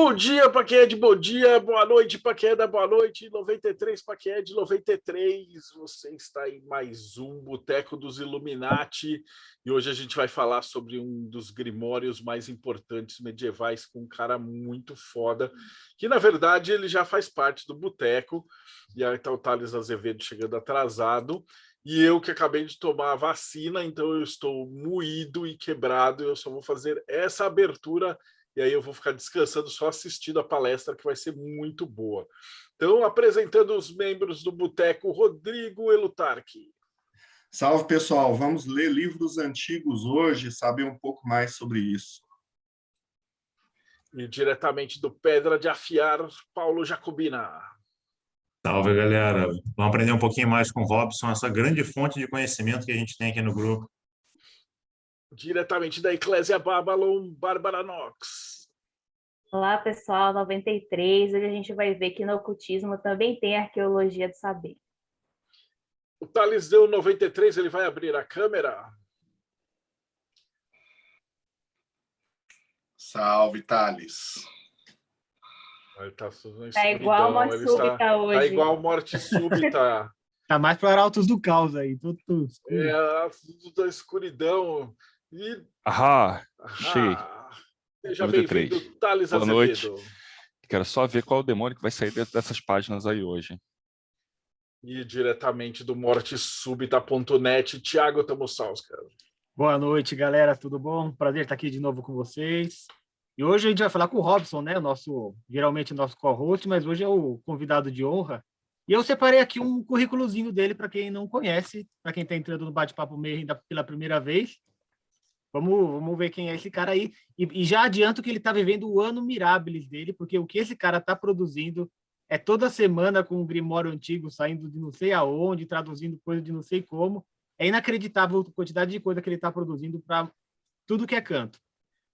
Bom dia para quem é de bom dia, boa noite para quem é da boa noite, 93 para quem é de 93. Você está em mais um Boteco dos Illuminati e hoje a gente vai falar sobre um dos grimórios mais importantes medievais com um cara muito foda, que na verdade ele já faz parte do Boteco, e aí está o Thales Azevedo chegando atrasado, e eu que acabei de tomar a vacina, então eu estou moído e quebrado, eu só vou fazer essa abertura e aí eu vou ficar descansando só assistindo a palestra, que vai ser muito boa. Então, apresentando os membros do Boteco, Rodrigo Elutarque. Salve, pessoal! Vamos ler livros antigos hoje e saber um pouco mais sobre isso. E diretamente do Pedra de Afiar, Paulo Jacobina. Salve, galera! Vamos aprender um pouquinho mais com o Robson, essa grande fonte de conhecimento que a gente tem aqui no grupo. Diretamente da Eclésia Babylon, Bárbara Knox. Olá, pessoal, 93. Hoje a gente vai ver que no ocultismo também tem arqueologia do saber. O Thales deu 93, ele vai abrir a câmera. Salve, Thales! Tá igual morte súbita hoje. Tá igual morte súbita. Tá mais para Arautos do Caos aí. Tudo Da escuridão. E... cheguei. Seja bem-vindo, Thales Azevedo. Boa noite. Quero só ver qual o demônio que vai sair dessas páginas aí hoje. E diretamente do mortesúbita.net, Thiago Tamosauskas. Boa noite, galera. Tudo bom? Prazer estar aqui de novo com vocês. E hoje a gente vai falar com o Robson, né? Geralmente o nosso co-host, mas hoje é o convidado de honra. E eu separei aqui um currículozinho dele para quem não conhece, para quem está entrando no Bate-Papo Meio ainda pela primeira vez. Vamos ver quem é esse cara aí. E já adianto que ele está vivendo o ano Mirabilis dele, porque o que esse cara está produzindo é toda semana com um grimório antigo saindo de não sei aonde, traduzindo coisa de não sei como. É inacreditável a quantidade de coisa que ele está produzindo para tudo que é canto.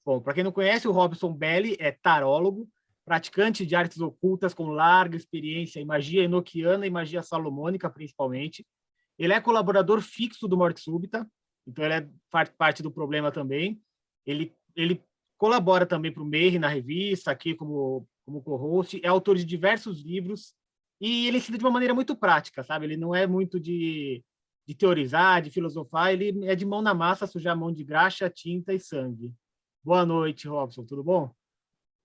Bom, para quem não conhece, o Robson Belli é tarólogo, praticante de artes ocultas com larga experiência em magia enoquiana e magia salomônica, principalmente. Ele é colaborador fixo do Morte Súbita, então ele faz parte do problema também. Ele colabora também para o Meir na revista, aqui como co-host, é autor de diversos livros e ele ensina de uma maneira muito prática, sabe? Ele não é muito de teorizar, de filosofar, ele é de mão na massa, sujar a mão de graxa, tinta e sangue. Boa noite, Robson, tudo bom?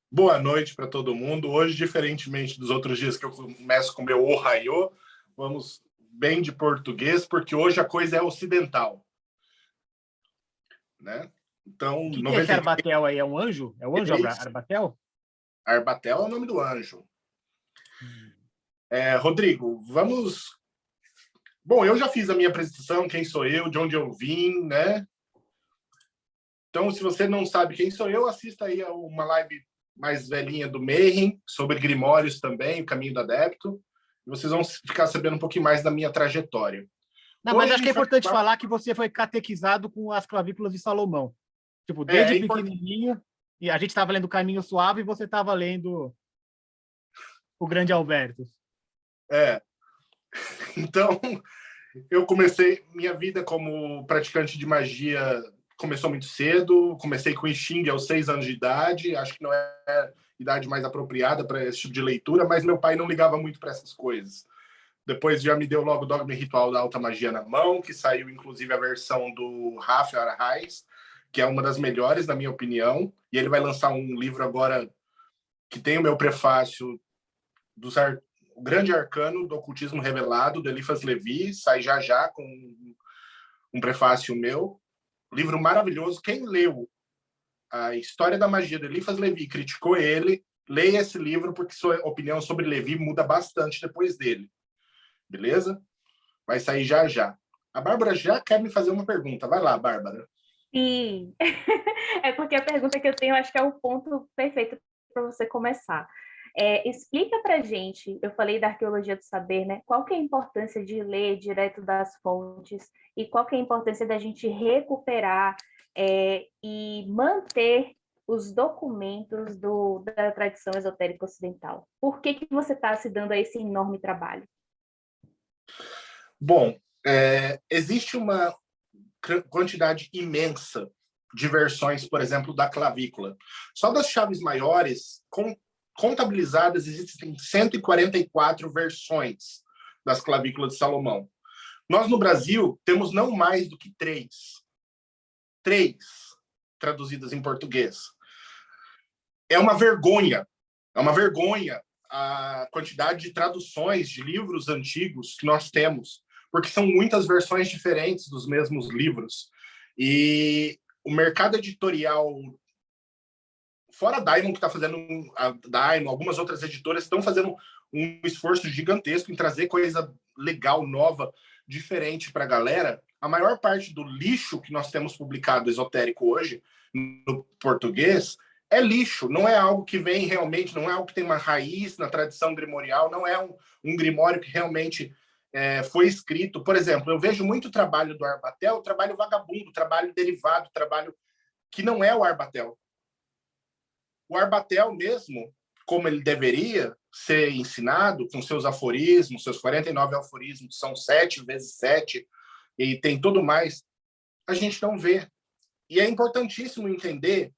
Boa noite para todo mundo. Hoje, diferentemente dos outros dias que eu começo com o meu Ohayô, vamos bem de português, porque hoje a coisa é ocidental. Né? Então, o que é esse Arbatel aí? É um anjo? É o anjo Arbatel? Arbatel é o nome do anjo. Rodrigo, vamos... Bom, eu já fiz a minha apresentação, quem sou eu, de onde eu vim, né? Então, se você não sabe quem sou eu, assista aí a uma live mais velhinha do Mayhem, sobre Grimórios também, o Caminho do Adepto, e vocês vão ficar sabendo um pouquinho mais da minha trajetória. Não, mas acho que é importante falar que você foi catequizado com as clavículas de Salomão. Tipo, desde pequenininho, e a gente estava lendo o Caminho Suave e você estava lendo o Grande Alberto. Então, eu comecei minha vida como praticante de magia, começou muito cedo, comecei com Xing aos 6 anos de idade, acho que não é a idade mais apropriada para esse tipo de leitura, mas meu pai não ligava muito para essas coisas. Depois já me deu logo o Dogma e Ritual da Alta Magia na mão, que saiu inclusive a versão do Rafael Arraes, que é uma das melhores, na minha opinião. E ele vai lançar um livro agora que tem o meu prefácio O Grande Arcano do Ocultismo Revelado, do Eliphas Levi, sai já com um prefácio meu. Livro maravilhoso. Quem leu a História da Magia do Eliphas Levi e criticou ele, leia esse livro, porque sua opinião sobre Levi muda bastante depois dele. Beleza? Vai sair já. A Bárbara já quer me fazer uma pergunta. Vai lá, Bárbara. Sim. É porque a pergunta que eu tenho, acho que é o ponto perfeito para você começar. Explica para gente, eu falei da arqueologia do saber, né? Qual que é a importância de ler direto das fontes e qual que é a importância da gente recuperar e manter os documentos da tradição esotérica ocidental? Por que você está se dando a esse enorme trabalho? Bom, existe uma quantidade imensa de versões, por exemplo, da clavícula. Só das chaves maiores, contabilizadas, existem 144 versões das clavículas de Salomão. Nós, no Brasil, temos não mais do que 3 traduzidas em português. É uma vergonha a quantidade de traduções de livros antigos que nós temos, porque são muitas versões diferentes dos mesmos livros. E o mercado editorial, fora a Daimon, que está fazendo, a Daimon, algumas outras editoras estão fazendo um esforço gigantesco em trazer coisa legal, nova, diferente para a galera. A maior parte do lixo que nós temos publicado esotérico hoje, no português, é lixo, não é algo que vem realmente, não é algo que tem uma raiz na tradição grimorial, não é um grimório que realmente foi escrito. Por exemplo, eu vejo muito trabalho do Arbatel, trabalho vagabundo, trabalho derivado, trabalho que não é o Arbatel. O Arbatel mesmo, como ele deveria ser ensinado, com seus aforismos, seus 49 aforismos, são 7 vezes 7, e tem tudo mais, a gente não vê. E é importantíssimo entender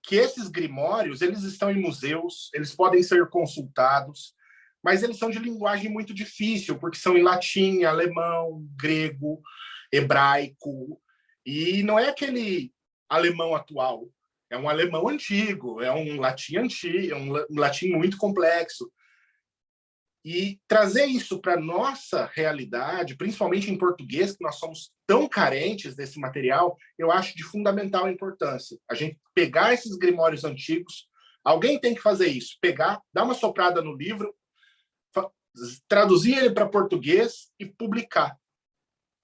que esses grimórios, eles estão em museus, eles podem ser consultados, mas eles são de linguagem muito difícil, porque são em latim, alemão, grego, hebraico, e não é aquele alemão atual, é um alemão antigo, é um latim antigo, é um latim muito complexo. E trazer isso para a nossa realidade, principalmente em português, que nós somos tão carentes desse material, eu acho de fundamental importância. A gente pegar esses grimórios antigos, alguém tem que fazer isso, pegar, dar uma soprada no livro, traduzir ele para português e publicar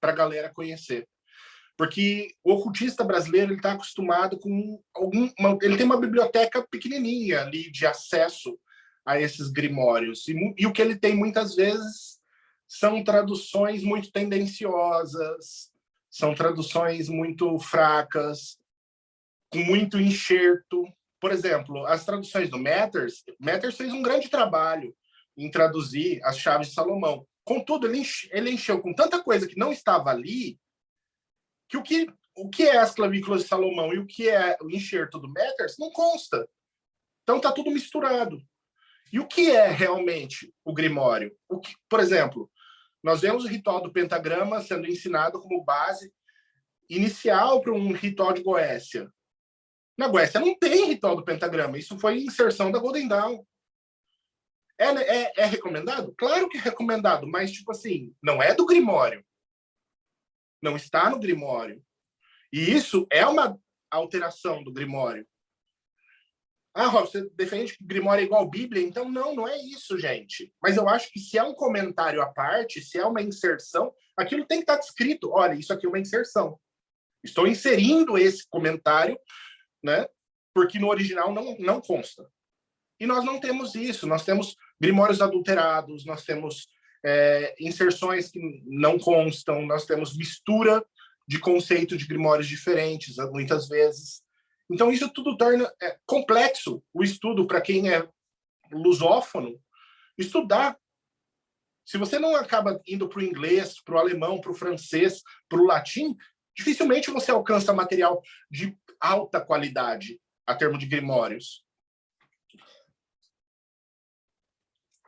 para a galera conhecer. Porque o ocultista brasileiro está acostumado com ele tem uma biblioteca pequenininha ali de acesso a esses grimórios. E o que ele tem muitas vezes são traduções muito tendenciosas, são traduções muito fracas, com muito enxerto. Por exemplo, as traduções do Matters fez um grande trabalho em traduzir as chaves de Salomão. Contudo, ele encheu com tanta coisa que não estava ali, que o que é as clavículas de Salomão e o que é o enxerto do Matters não consta. Então está tudo misturado. E o que é realmente o grimório? Por exemplo, nós vemos o ritual do pentagrama sendo ensinado como base inicial para um ritual de Goécia. Na Goécia não tem ritual do pentagrama. Isso foi inserção da Golden Dawn. É recomendado? Claro que é recomendado, mas, tipo assim, não é do grimório. Não está no grimório. E isso é uma alteração do grimório. Ah, Rob, você defende que Grimório é igual à Bíblia? Então, não é isso, gente. Mas eu acho que se é um comentário à parte, se é uma inserção, aquilo tem que estar descrito. Olha, isso aqui é uma inserção. Estou inserindo esse comentário, né? Porque no original não consta. E nós não temos isso. Nós temos grimórios adulterados, nós temos inserções que não constam, nós temos mistura de conceito de grimórios diferentes, muitas vezes. Então, isso tudo torna complexo o estudo para quem é lusófono. Estudar. Se você não acaba indo para o inglês, para o alemão, para o francês, para o latim, dificilmente você alcança material de alta qualidade, a termo de grimórios.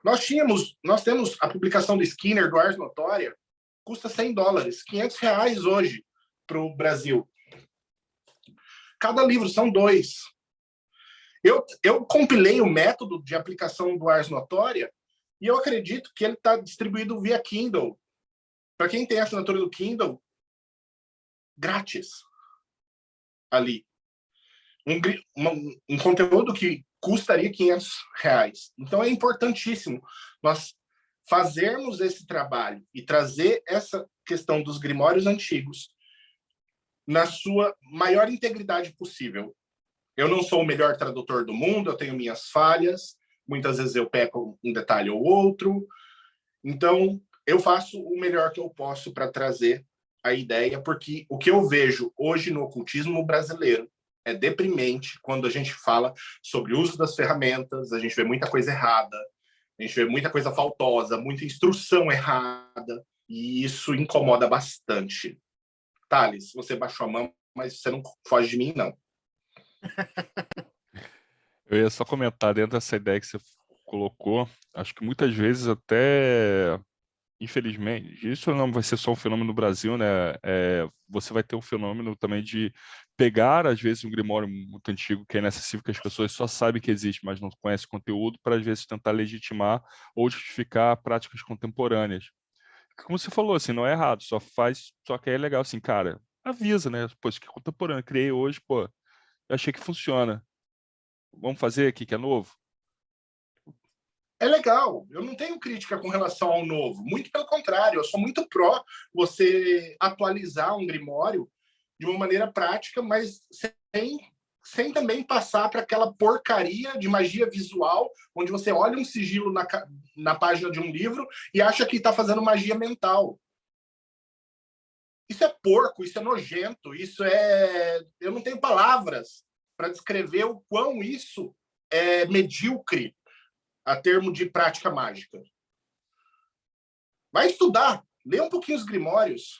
Nós temos a publicação do Skinner, do Ars Notoria, custa $100, R$500 hoje para o Brasil. Cada livro são 2. Eu compilei o método de aplicação do Ars Notoria e eu acredito que ele está distribuído via Kindle. Para quem tem a assinatura do Kindle, grátis. Ali. Um conteúdo que custaria R$500. Então, é importantíssimo nós fazermos esse trabalho e trazer essa questão dos grimórios antigos na sua maior integridade possível. Eu não sou o melhor tradutor do mundo, eu tenho minhas falhas, muitas vezes eu peco um detalhe ou outro, então eu faço o melhor que eu posso para trazer a ideia, porque o que eu vejo hoje no ocultismo brasileiro é deprimente quando a gente fala sobre o uso das ferramentas, a gente vê muita coisa errada, a gente vê muita coisa faltosa, muita instrução errada, e isso incomoda bastante. Thales, você baixou a mão, mas você não foge de mim, não. Eu ia só comentar dentro dessa ideia que você colocou, acho que muitas vezes até, infelizmente, isso não vai ser só um fenômeno no Brasil, né? Você vai ter um fenômeno também de pegar, às vezes, um grimório muito antigo que é inacessível, que as pessoas só sabem que existe, mas não conhecem o conteúdo, para, às vezes, tentar legitimar ou justificar práticas contemporâneas. Como você falou, assim, não é errado, só que é legal, assim, cara, avisa, né? Pô, isso aqui é contemporâneo, criei hoje, pô, eu achei que funciona. Vamos fazer aqui que é novo? É legal, eu não tenho crítica com relação ao novo, muito pelo contrário, eu sou muito pró você atualizar um grimório de uma maneira prática, mas sem também passar para aquela porcaria de magia visual, onde você olha um sigilo na página de um livro e acha que está fazendo magia mental. Isso é porco, isso é nojento, isso é... Eu não tenho palavras para descrever o quão isso é medíocre a termo de prática mágica. Vai estudar, lê um pouquinho os grimórios,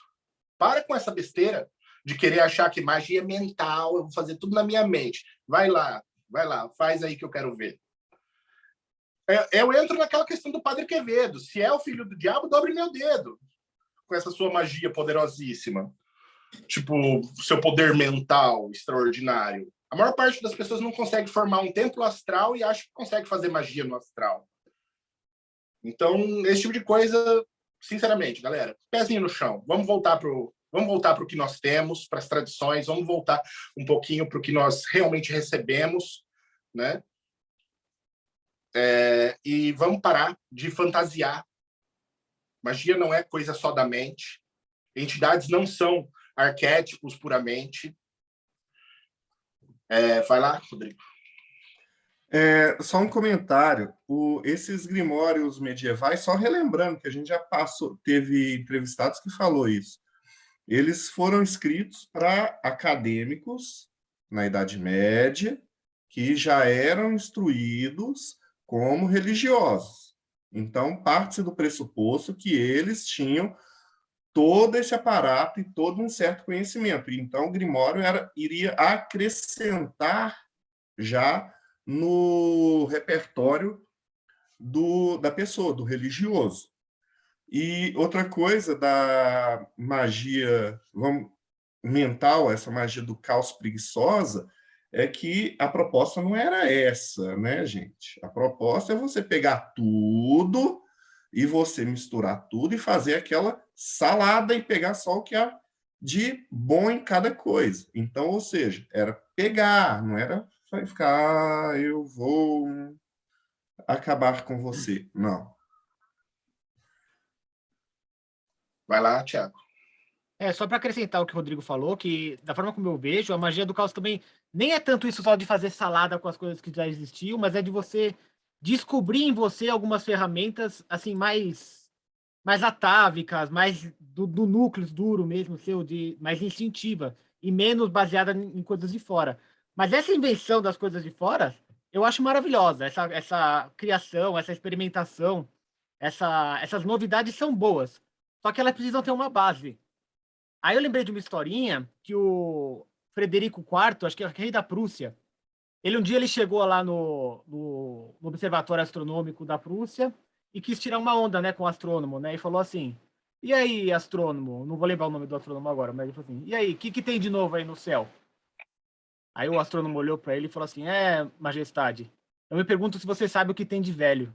para com essa besteira de querer achar que magia é mental, eu vou fazer tudo na minha mente. Vai lá, faz aí que eu quero ver. Eu entro naquela questão do Padre Quevedo. Se é o filho do diabo, dobre meu dedo com essa sua magia poderosíssima. Tipo, seu poder mental extraordinário. A maior parte das pessoas não consegue formar um templo astral e acha que consegue fazer magia no astral. Então, esse tipo de coisa, sinceramente, galera, pezinho no chão. Vamos voltar para o que nós temos, para as tradições, vamos voltar um pouquinho para o que nós realmente recebemos, né? E vamos parar de fantasiar. Magia não é coisa só da mente. Entidades não são arquétipos puramente. Vai lá, Rodrigo. Só um comentário. Esses grimórios medievais, só relembrando que a gente já teve entrevistados que falou isso. Eles foram escritos para acadêmicos na Idade Média que já eram instruídos como religiosos. Então, parte-se do pressuposto que eles tinham todo esse aparato e todo um certo conhecimento. Então, o grimório iria acrescentar já no repertório da pessoa, do religioso. E outra coisa da magia mental, essa magia do caos preguiçosa, é que a proposta não era essa, né, gente? A proposta é você pegar tudo e você misturar tudo e fazer aquela salada e pegar só o que há de bom em cada coisa. Então, ou seja, era pegar, não era ficar, eu vou acabar com você. Não. Vai lá, Thiago. Só para acrescentar o que o Rodrigo falou, que da forma como eu vejo, a magia do caos também nem é tanto isso só de fazer salada com as coisas que já existiam, mas é de você descobrir em você algumas ferramentas assim mais atávicas, mais do núcleo duro mesmo, seu, mais instintiva e menos baseada em coisas de fora. Mas essa invenção das coisas de fora, eu acho maravilhosa. Essa criação, essa experimentação, essas novidades são boas. Só que elas precisam ter uma base. Aí eu lembrei de uma historinha que o Frederico IV, acho que é o rei da Prússia, um dia ele chegou lá no Observatório Astronômico da Prússia e quis tirar uma onda, né, com o astrônomo, né, e falou assim: e aí, astrônomo? Não vou lembrar o nome do astrônomo agora, mas ele falou assim: e aí, o que tem de novo aí no céu? Aí o astrônomo olhou para ele e falou assim: majestade, eu me pergunto se você sabe o que tem de velho.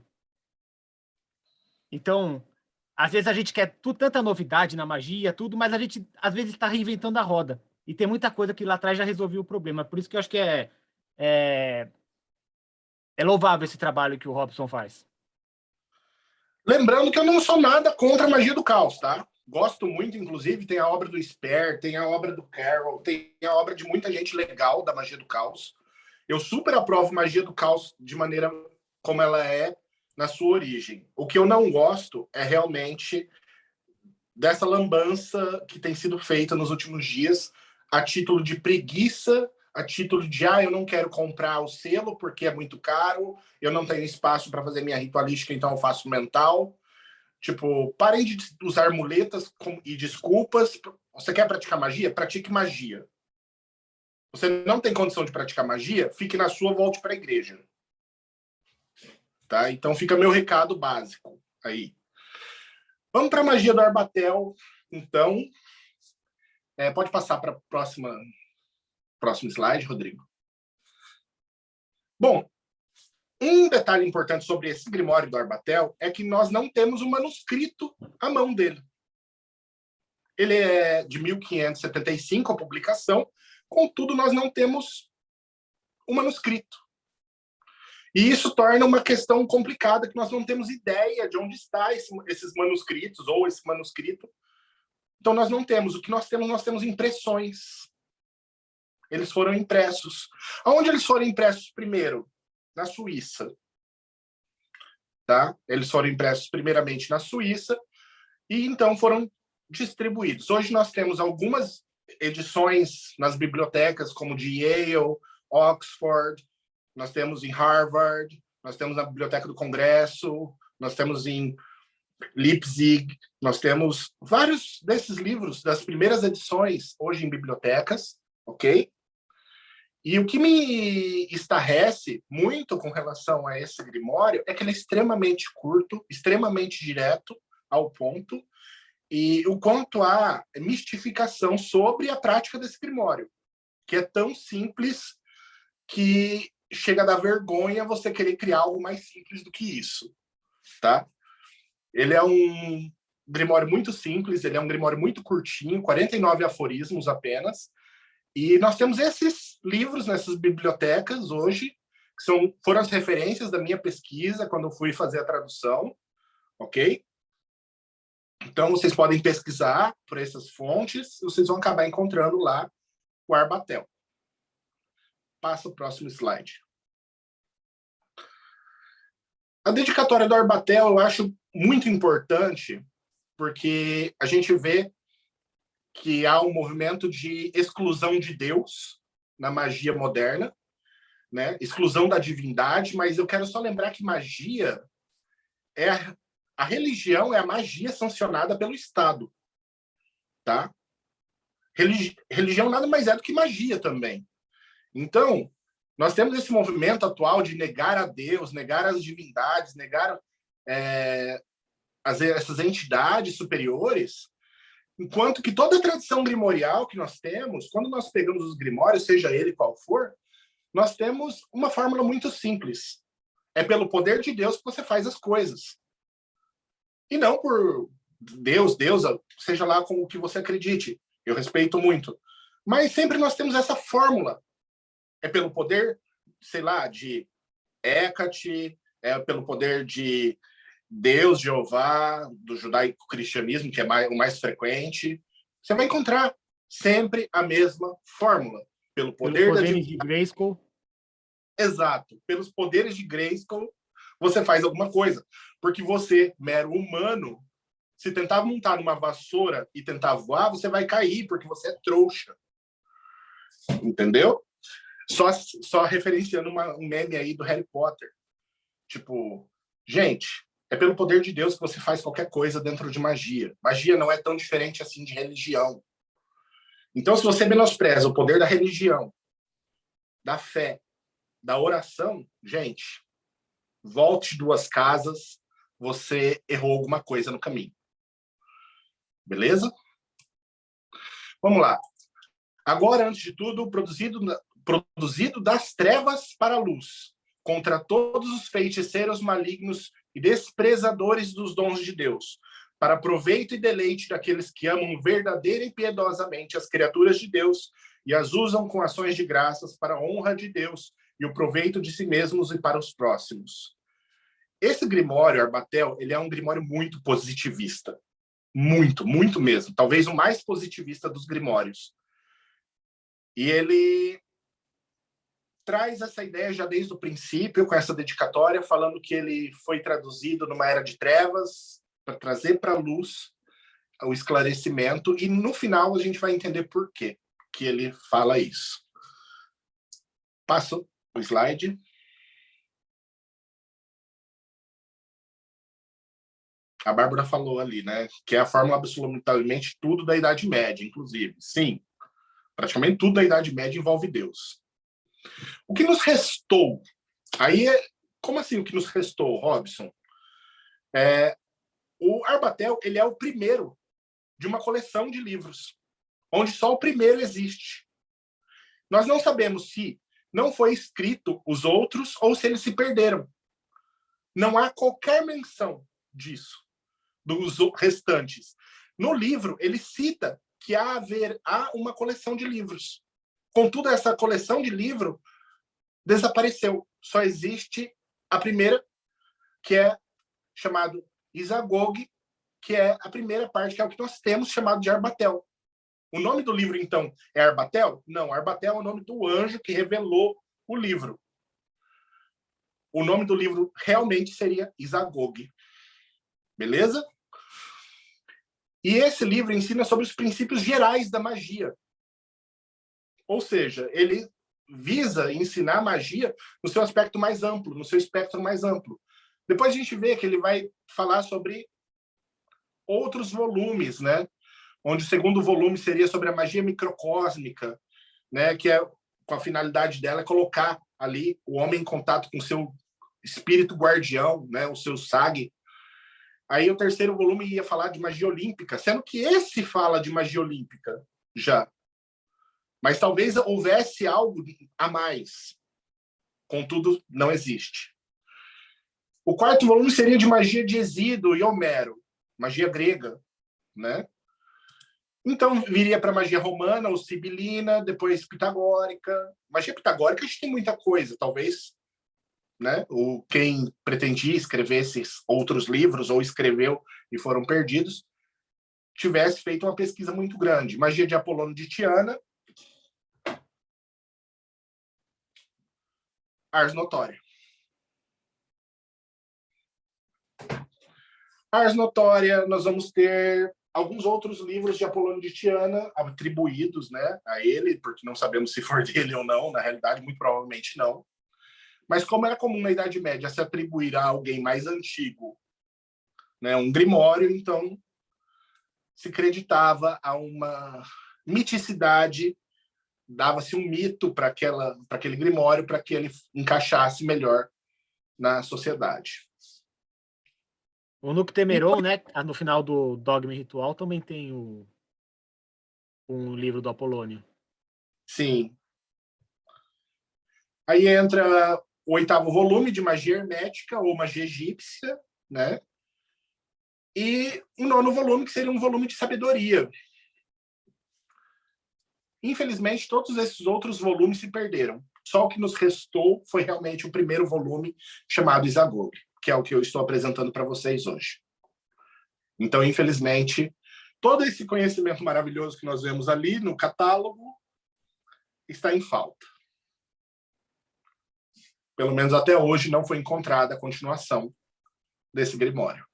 Então, às vezes a gente quer tanta novidade na magia, tudo, mas a gente às vezes está reinventando a roda. E tem muita coisa que lá atrás já resolveu o problema. Por isso que eu acho que é louvável esse trabalho que o Robson faz. Lembrando que eu não sou nada contra a magia do caos, tá? Gosto muito, inclusive, tem a obra do Sper, tem a obra do Carroll, tem a obra de muita gente legal da magia do caos. Eu super aprovo magia do caos de maneira como ela é na sua origem. O que eu não gosto é realmente dessa lambança que tem sido feita nos últimos dias a título de preguiça, a título de eu não quero comprar o selo porque é muito caro, eu não tenho espaço para fazer minha ritualística, então eu faço mental. Tipo, parem de usar muletas e desculpas. Você quer praticar magia? Pratique magia. Você não tem condição de praticar magia? Fique na sua, volte para a igreja. Tá? Então fica meu recado básico aí. Vamos para a magia do Arbatel, então. Pode passar para o próximo slide, Rodrigo. Bom, um detalhe importante sobre esse Grimório do Arbatel é que nós não temos um manuscrito à mão dele. Ele é de 1575, a publicação, contudo, nós não temos um manuscrito. E isso torna uma questão complicada, que nós não temos ideia de onde está esses manuscritos, ou esse manuscrito. Então, nós não temos. O que nós temos impressões. Eles foram impressos. Aonde eles foram impressos primeiro? Na Suíça. Tá? Eles foram impressos primeiramente na Suíça, e então foram distribuídos. Hoje nós temos algumas edições nas bibliotecas, como de Yale, Oxford, nós temos em Harvard, nós temos na Biblioteca do Congresso, nós temos em Leipzig, nós temos vários desses livros, das primeiras edições, hoje em bibliotecas, ok? E o que me estarrece muito com relação a esse Grimório é que ele é extremamente curto, extremamente direto ao ponto, e o quanto há mistificação sobre a prática desse Grimório, que é tão simples que chega a dar vergonha você querer criar algo mais simples do que isso, tá? Ele é um Grimório muito simples, ele é um Grimório muito curtinho, 49 aforismos apenas, e nós temos esses livros nessas bibliotecas hoje, que foram as referências da minha pesquisa quando eu fui fazer a tradução, ok? Então, vocês podem pesquisar por essas fontes, vocês vão acabar encontrando lá o Arbatel. Passa o próximo slide. A dedicatória do Arbatel eu acho muito importante, porque a gente vê que há um movimento de exclusão de Deus na magia moderna, né? Exclusão da divindade, mas eu quero só lembrar que magia é a religião é a magia sancionada pelo Estado, tá? Religião nada mais é do que magia também. Então, nós temos esse movimento atual de negar a Deus, negar as divindades, negar essas entidades superiores, enquanto que toda a tradição grimorial que nós temos, quando nós pegamos os grimórios, seja ele qual for, nós temos uma fórmula muito simples. É pelo poder de Deus que você faz as coisas. E não por Deus, deusa, seja lá com o que você acredite. Eu respeito muito. Mas sempre nós temos essa fórmula. É pelo poder, sei lá, de Hecate, é pelo poder de Deus, Jeová, do judaico-cristianismo, que é o mais frequente. Você vai encontrar sempre a mesma fórmula. Pelo poder de Grayskull. Exato. Pelos poderes de Grayskull, você faz alguma coisa. Porque você, mero humano, se tentar montar numa vassoura e tentar voar, você vai cair, porque você é trouxa. Entendeu? Só referenciando um meme aí do Harry Potter. Tipo, gente, é pelo poder de Deus que você faz qualquer coisa dentro de magia. Magia não é tão diferente assim de religião. Então, se você menospreza o poder da religião, da fé, da oração, gente, volte 2 casas, você errou alguma coisa no caminho. Beleza? Vamos lá. Agora, antes de tudo, produzido das trevas para a luz, contra todos os feiticeiros malignos e desprezadores dos dons de Deus, para proveito e deleite daqueles que amam verdadeira e piedosamente as criaturas de Deus e as usam com ações de graças para a honra de Deus e o proveito de si mesmos e para os próximos. Esse Grimório, Arbatel, ele é um Grimório muito positivista. Muito, muito mesmo. Talvez o mais positivista dos Grimórios. E ele traz essa ideia já desde o princípio, com essa dedicatória, falando que ele foi traduzido numa era de trevas, para trazer para a luz o esclarecimento, e no final a gente vai entender por quê que ele fala isso. Passo o slide. A Bárbara falou ali, né? Que é a fórmula absolutamente tudo da Idade Média, inclusive. Sim, praticamente tudo da Idade Média envolve Deus. O que nos restou? Aí Como assim o que nos restou, Robson? O Arbatel, ele é o primeiro de uma coleção de livros, onde só o primeiro existe. Nós não sabemos se não foi escrito os outros ou se eles se perderam. Não há qualquer menção disso, dos restantes. No livro, ele cita que há uma coleção de livros. Contudo, essa coleção de livros desapareceu. Só existe a primeira, que é chamado Isagog, que é a primeira parte, que é o que nós temos chamado de Arbatel. O nome do livro, então, é Arbatel? Não, Arbatel é o nome do anjo que revelou o livro. O nome do livro realmente seria Isagog. Beleza? E esse livro ensina sobre os princípios gerais da magia. Ou seja, ele visa ensinar magia no seu aspecto mais amplo, no seu espectro mais amplo. Depois a gente vê que ele vai falar sobre outros volumes, né? Onde o segundo volume seria sobre a magia microcósmica, né? Que é, com a finalidade dela, é colocar ali o homem em contato com o seu espírito guardião, né? O seu SAG. Aí o terceiro volume ia falar de magia olímpica, sendo que esse fala de magia olímpica já. Mas talvez houvesse algo a mais. Contudo, não existe. O quarto volume seria de magia de Hesíodo e Homero, magia grega, né? Então viria para magia romana ou sibilina, depois pitagórica. Magia pitagórica a gente tem muita coisa, talvez, né? Quem pretendia escrever esses outros livros ou escreveu e foram perdidos, tivesse feito uma pesquisa muito grande. Magia de Apolônio de Tiana, Ars Notória. Ars Notória, nós vamos ter alguns outros livros de Apolônio de Tiana atribuídos, né, a ele, porque não sabemos se for dele ou não, na realidade, muito provavelmente não. Mas como era comum na Idade Média se atribuir a alguém mais antigo, né, um grimório, então se acreditava a uma miticidade, dava-se um mito para aquele grimório para que ele encaixasse melhor na sociedade. O Noctemeron, né? No final do Dogma e Ritual também tem um livro do Apolônio. Sim. Aí entra o oitavo volume de magia hermética ou magia egípcia, né? E o nono volume, que seria um volume de sabedoria. Infelizmente, todos esses outros volumes se perderam. Só o que nos restou foi realmente o primeiro volume, chamado Isagog, que é o que eu estou apresentando para vocês hoje. Então, infelizmente, todo esse conhecimento maravilhoso que nós vemos ali no catálogo está em falta. Pelo menos até hoje não foi encontrada a continuação desse grimório.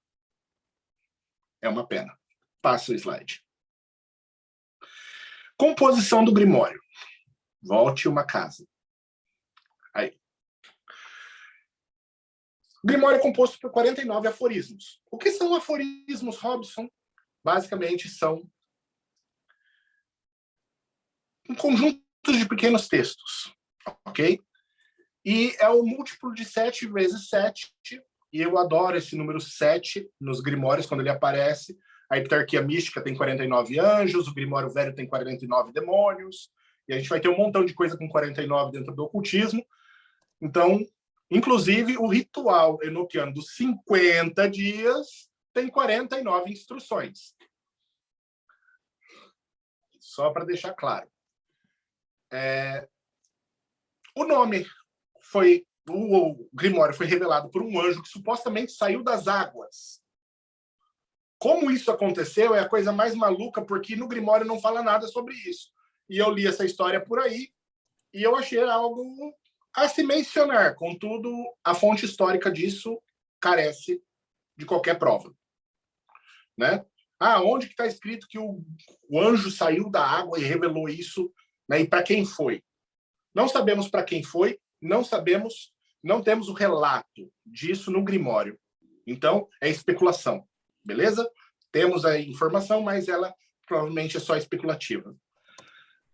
É uma pena. Passa o slide. Composição do grimório. Volte uma casa. Aí. O grimório é composto por 49 aforismos. O que são aforismos, Robson? Basicamente são um conjunto de pequenos textos, ok? E é o múltiplo de 7 vezes 7, e eu adoro esse número 7 nos grimórios, quando ele aparece. A Heptarquia Mística tem 49 anjos, o Grimório Velho tem 49 demônios, e a gente vai ter um montão de coisa com 49 dentro do ocultismo. Então, inclusive, o ritual enoquiano dos 50 dias tem 49 instruções. Só para deixar claro. O nome foi... O Grimório foi revelado por um anjo que supostamente saiu das águas. Como isso aconteceu é a coisa mais maluca, porque no Grimório não fala nada sobre isso. E eu li essa história por aí, e eu achei algo a se mencionar. Contudo, a fonte histórica disso carece de qualquer prova. Né? Onde que está escrito que o anjo saiu da água e revelou isso? Né? E para quem foi? Não sabemos para quem foi, não sabemos, não temos o relato disso no Grimório. Então, é especulação. Beleza? Temos a informação, mas ela provavelmente é só especulativa.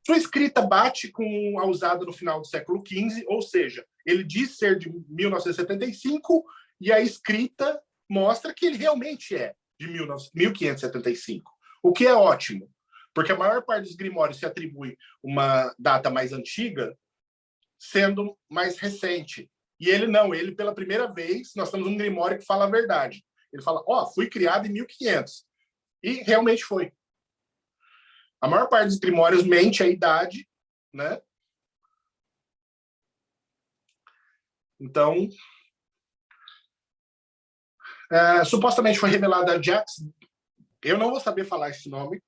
Sua escrita bate com a usada no final do século XV, ou seja, Ele diz ser de 1975 e a escrita mostra que ele realmente é de 1575, o que é ótimo, porque a maior parte dos grimórios se atribui uma data mais antiga, sendo mais recente. E ele não, ele pela primeira vez, nós temos um grimório que fala a verdade. Ele fala, fui criado em 1500. E realmente foi. A maior parte dos grimórios mente a idade, né? Então, supostamente foi revelado a Jacques, eu não vou saber falar esse nome,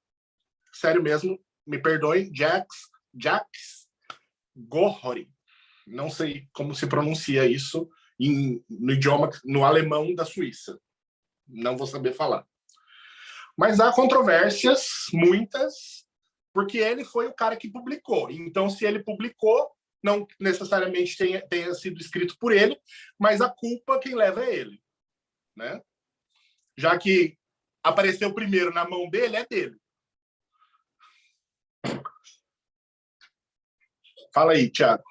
sério mesmo, me perdoem, Jacques Gohori. Não sei como se pronuncia isso no idioma, no alemão da Suíça. Não vou saber falar. Mas há controvérsias, muitas, porque ele foi o cara que publicou. Então, se ele publicou, não necessariamente tenha sido escrito por ele, mas a culpa quem leva é ele, né? Já que apareceu primeiro na mão dele, é dele. Fala aí, Thiago.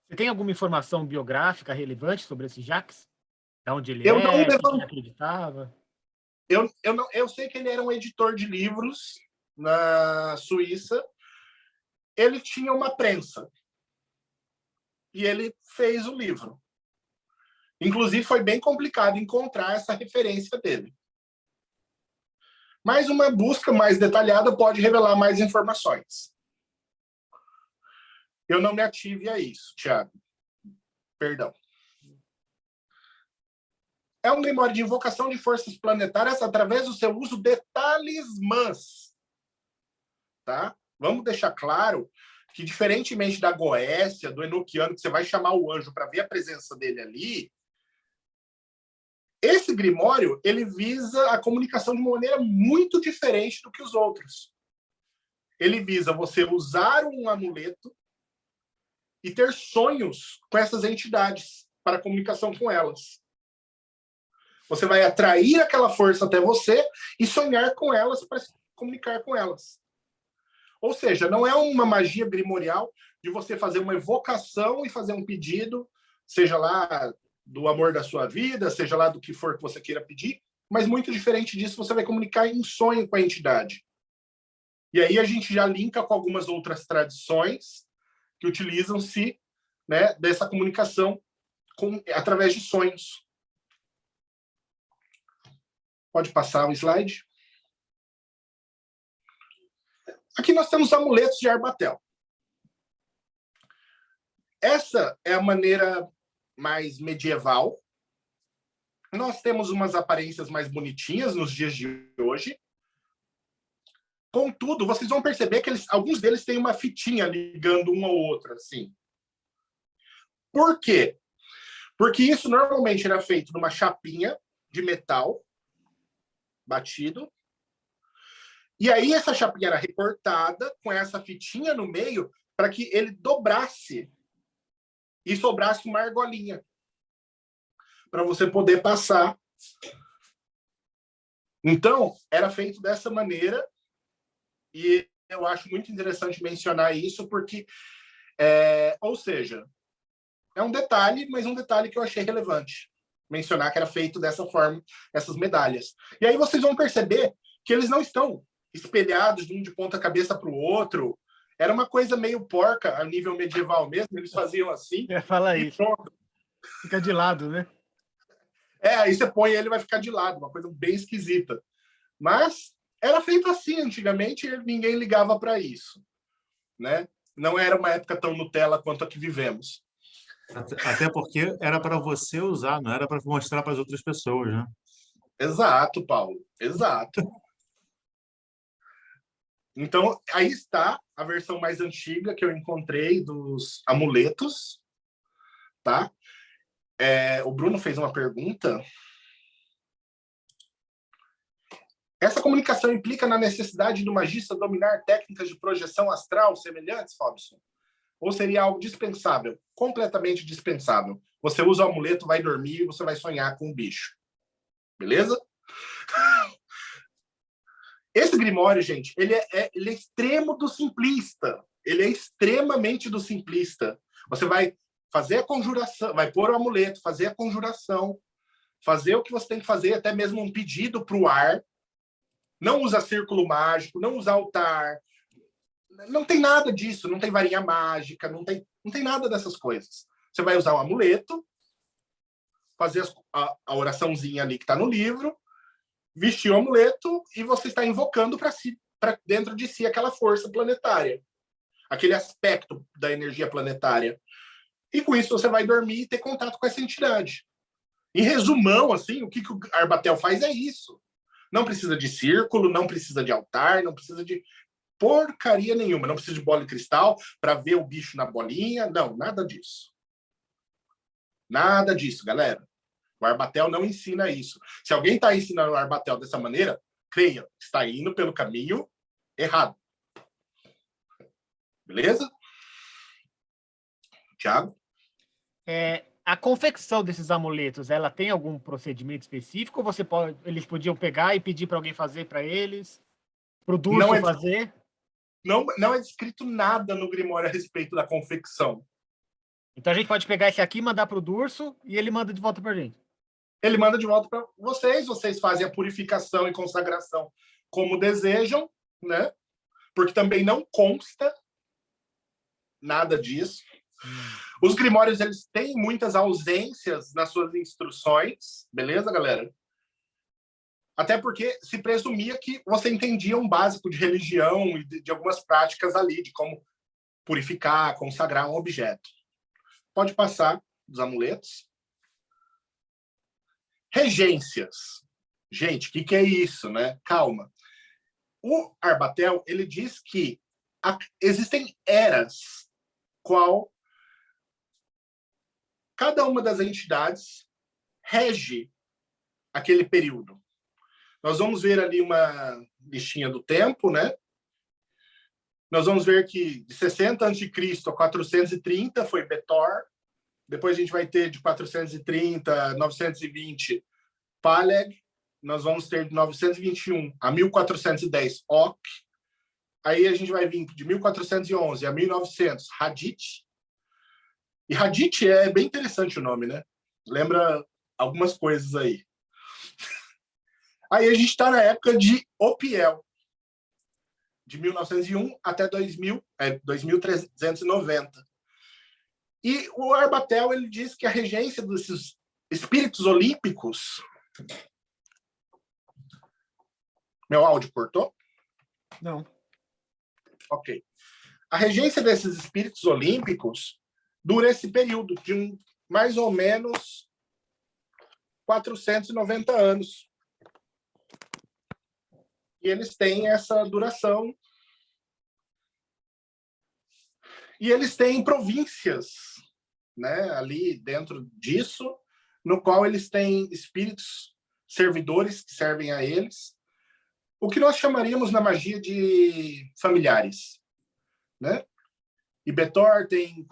Você tem alguma informação biográfica relevante sobre esse Jacques? De onde ele Eu não o que levanto- ele acreditava? Eu sei que ele era um editor de livros na Suíça. Ele tinha uma prensa. E ele fez o livro. Inclusive, foi bem complicado encontrar essa referência dele. Mas uma busca mais detalhada pode revelar mais informações. Eu não me ative a isso, Thiago. Perdão. É um grimório de invocação de forças planetárias através do seu uso de talismãs. Tá? Vamos deixar claro que, diferentemente da Goécia, do Enoquiano, que você vai chamar o anjo para ver a presença dele ali, esse grimório, ele visa a comunicação de uma maneira muito diferente do que os outros. Ele visa você usar um amuleto e ter sonhos com essas entidades para comunicação com elas. Você vai atrair aquela força até você e sonhar com elas para se comunicar com elas. Ou seja, não é uma magia grimorial de você fazer uma evocação e fazer um pedido, seja lá do amor da sua vida, seja lá do que for que você queira pedir, mas muito diferente disso, você vai comunicar em sonho com a entidade. E aí a gente já linka com algumas outras tradições que utilizam-se, né, dessa comunicação através de sonhos. Pode passar o slide. Aqui nós temos amuletos de Arbatel. Essa é a maneira mais medieval. Nós temos umas aparências mais bonitinhas nos dias de hoje. Contudo, vocês vão perceber que alguns deles têm uma fitinha ligando um ao outro, assim. Por quê? Porque isso normalmente era feito numa chapinha de metal batido. E aí essa chapinha era recortada com essa fitinha no meio para que ele dobrasse e sobrasse uma argolinha para você poder passar. Então, era feito dessa maneira e eu acho muito interessante mencionar isso porque, ou seja, é um detalhe, mas um detalhe que eu achei relevante. Mencionar que era feito dessa forma, essas medalhas. E aí vocês vão perceber que eles não estão espelhados de um de ponta cabeça para o outro. Era uma coisa meio porca a nível medieval mesmo, eles faziam assim. Fala e isso. pronto. Fica de lado, né? Aí você põe ele vai ficar de lado, uma coisa bem esquisita. Mas era feito assim antigamente e ninguém ligava para isso, né? Não era uma época tão Nutella quanto a que vivemos. Até porque era para você usar, não era para mostrar para as outras pessoas, né? Exato, Paulo. Exato. Então, aí está a versão mais antiga que eu encontrei dos amuletos, tá? O Bruno fez uma pergunta. Essa comunicação implica na necessidade do magista dominar técnicas de projeção astral semelhantes, Robson? Ou seria algo dispensável? Completamente dispensável. Você usa o amuleto, vai dormir e você vai sonhar com o bicho. Beleza? Esse grimório, gente, ele é extremo do simplista. Ele é extremamente do simplista. Você vai fazer a conjuração, vai pôr o amuleto, fazer a conjuração, fazer o que você tem que fazer, até mesmo um pedido para o ar. Não usa círculo mágico, não usa altar, não tem nada disso, não tem varinha mágica, não tem nada dessas coisas. Você vai usar o amuleto, fazer a oraçãozinha ali que está no livro, vestir o amuleto e você está invocando para dentro de si aquela força planetária, aquele aspecto da energia planetária. E com isso você vai dormir e ter contato com essa entidade. Em resumão, assim, o que o Arbatel faz é isso. Não precisa de círculo, não precisa de altar, não precisa de porcaria nenhuma. Não precisa de bola de cristal para ver o bicho na bolinha. Não, nada disso. Nada disso, galera. O Arbatel não ensina isso. Se alguém está ensinando o Arbatel dessa maneira, creia, está indo pelo caminho errado. Beleza? Tiago? A confecção desses amuletos, ela tem algum procedimento específico? Ou eles podiam pegar e pedir para alguém fazer para eles? Para o Durso fazer? Não é descrito nada no Grimório a respeito da confecção. Então a gente pode pegar esse aqui, mandar para o Durso e ele manda de volta para a gente. Ele manda de volta para vocês fazem a purificação e consagração como desejam, né? Porque também não consta nada disso. Os grimórios, eles têm muitas ausências nas suas instruções, beleza, galera? Até porque se presumia que você entendia um básico de religião e de algumas práticas ali, de como purificar, consagrar um objeto. Pode passar dos amuletos. Regências. Gente, o que é isso, né? Calma. O Arbatel, ele diz que existem eras, qual cada uma das entidades rege aquele período. Nós vamos ver ali uma listinha do tempo, né? Nós vamos ver que de 60 a.C. a 430 foi Betor. Depois a gente vai ter de 430 a 920 Paleg. Nós vamos ter de 921 a 1410 Ok. Aí a gente vai vir de 1411 a 1900 Hadith. E Hadith é bem interessante o nome, né? Lembra algumas coisas aí. Aí a gente está na época de Opiel, de 1901 até 2390. E o Arbatel, ele diz que a regência desses espíritos olímpicos... Meu áudio cortou? Não. Ok. A regência desses espíritos olímpicos dura esse período de mais ou menos 490 anos. E eles têm essa duração. E eles têm províncias, né, ali dentro disso, no qual eles têm espíritos servidores que servem a eles. O que nós chamaríamos na magia de familiares, né? E Betor tem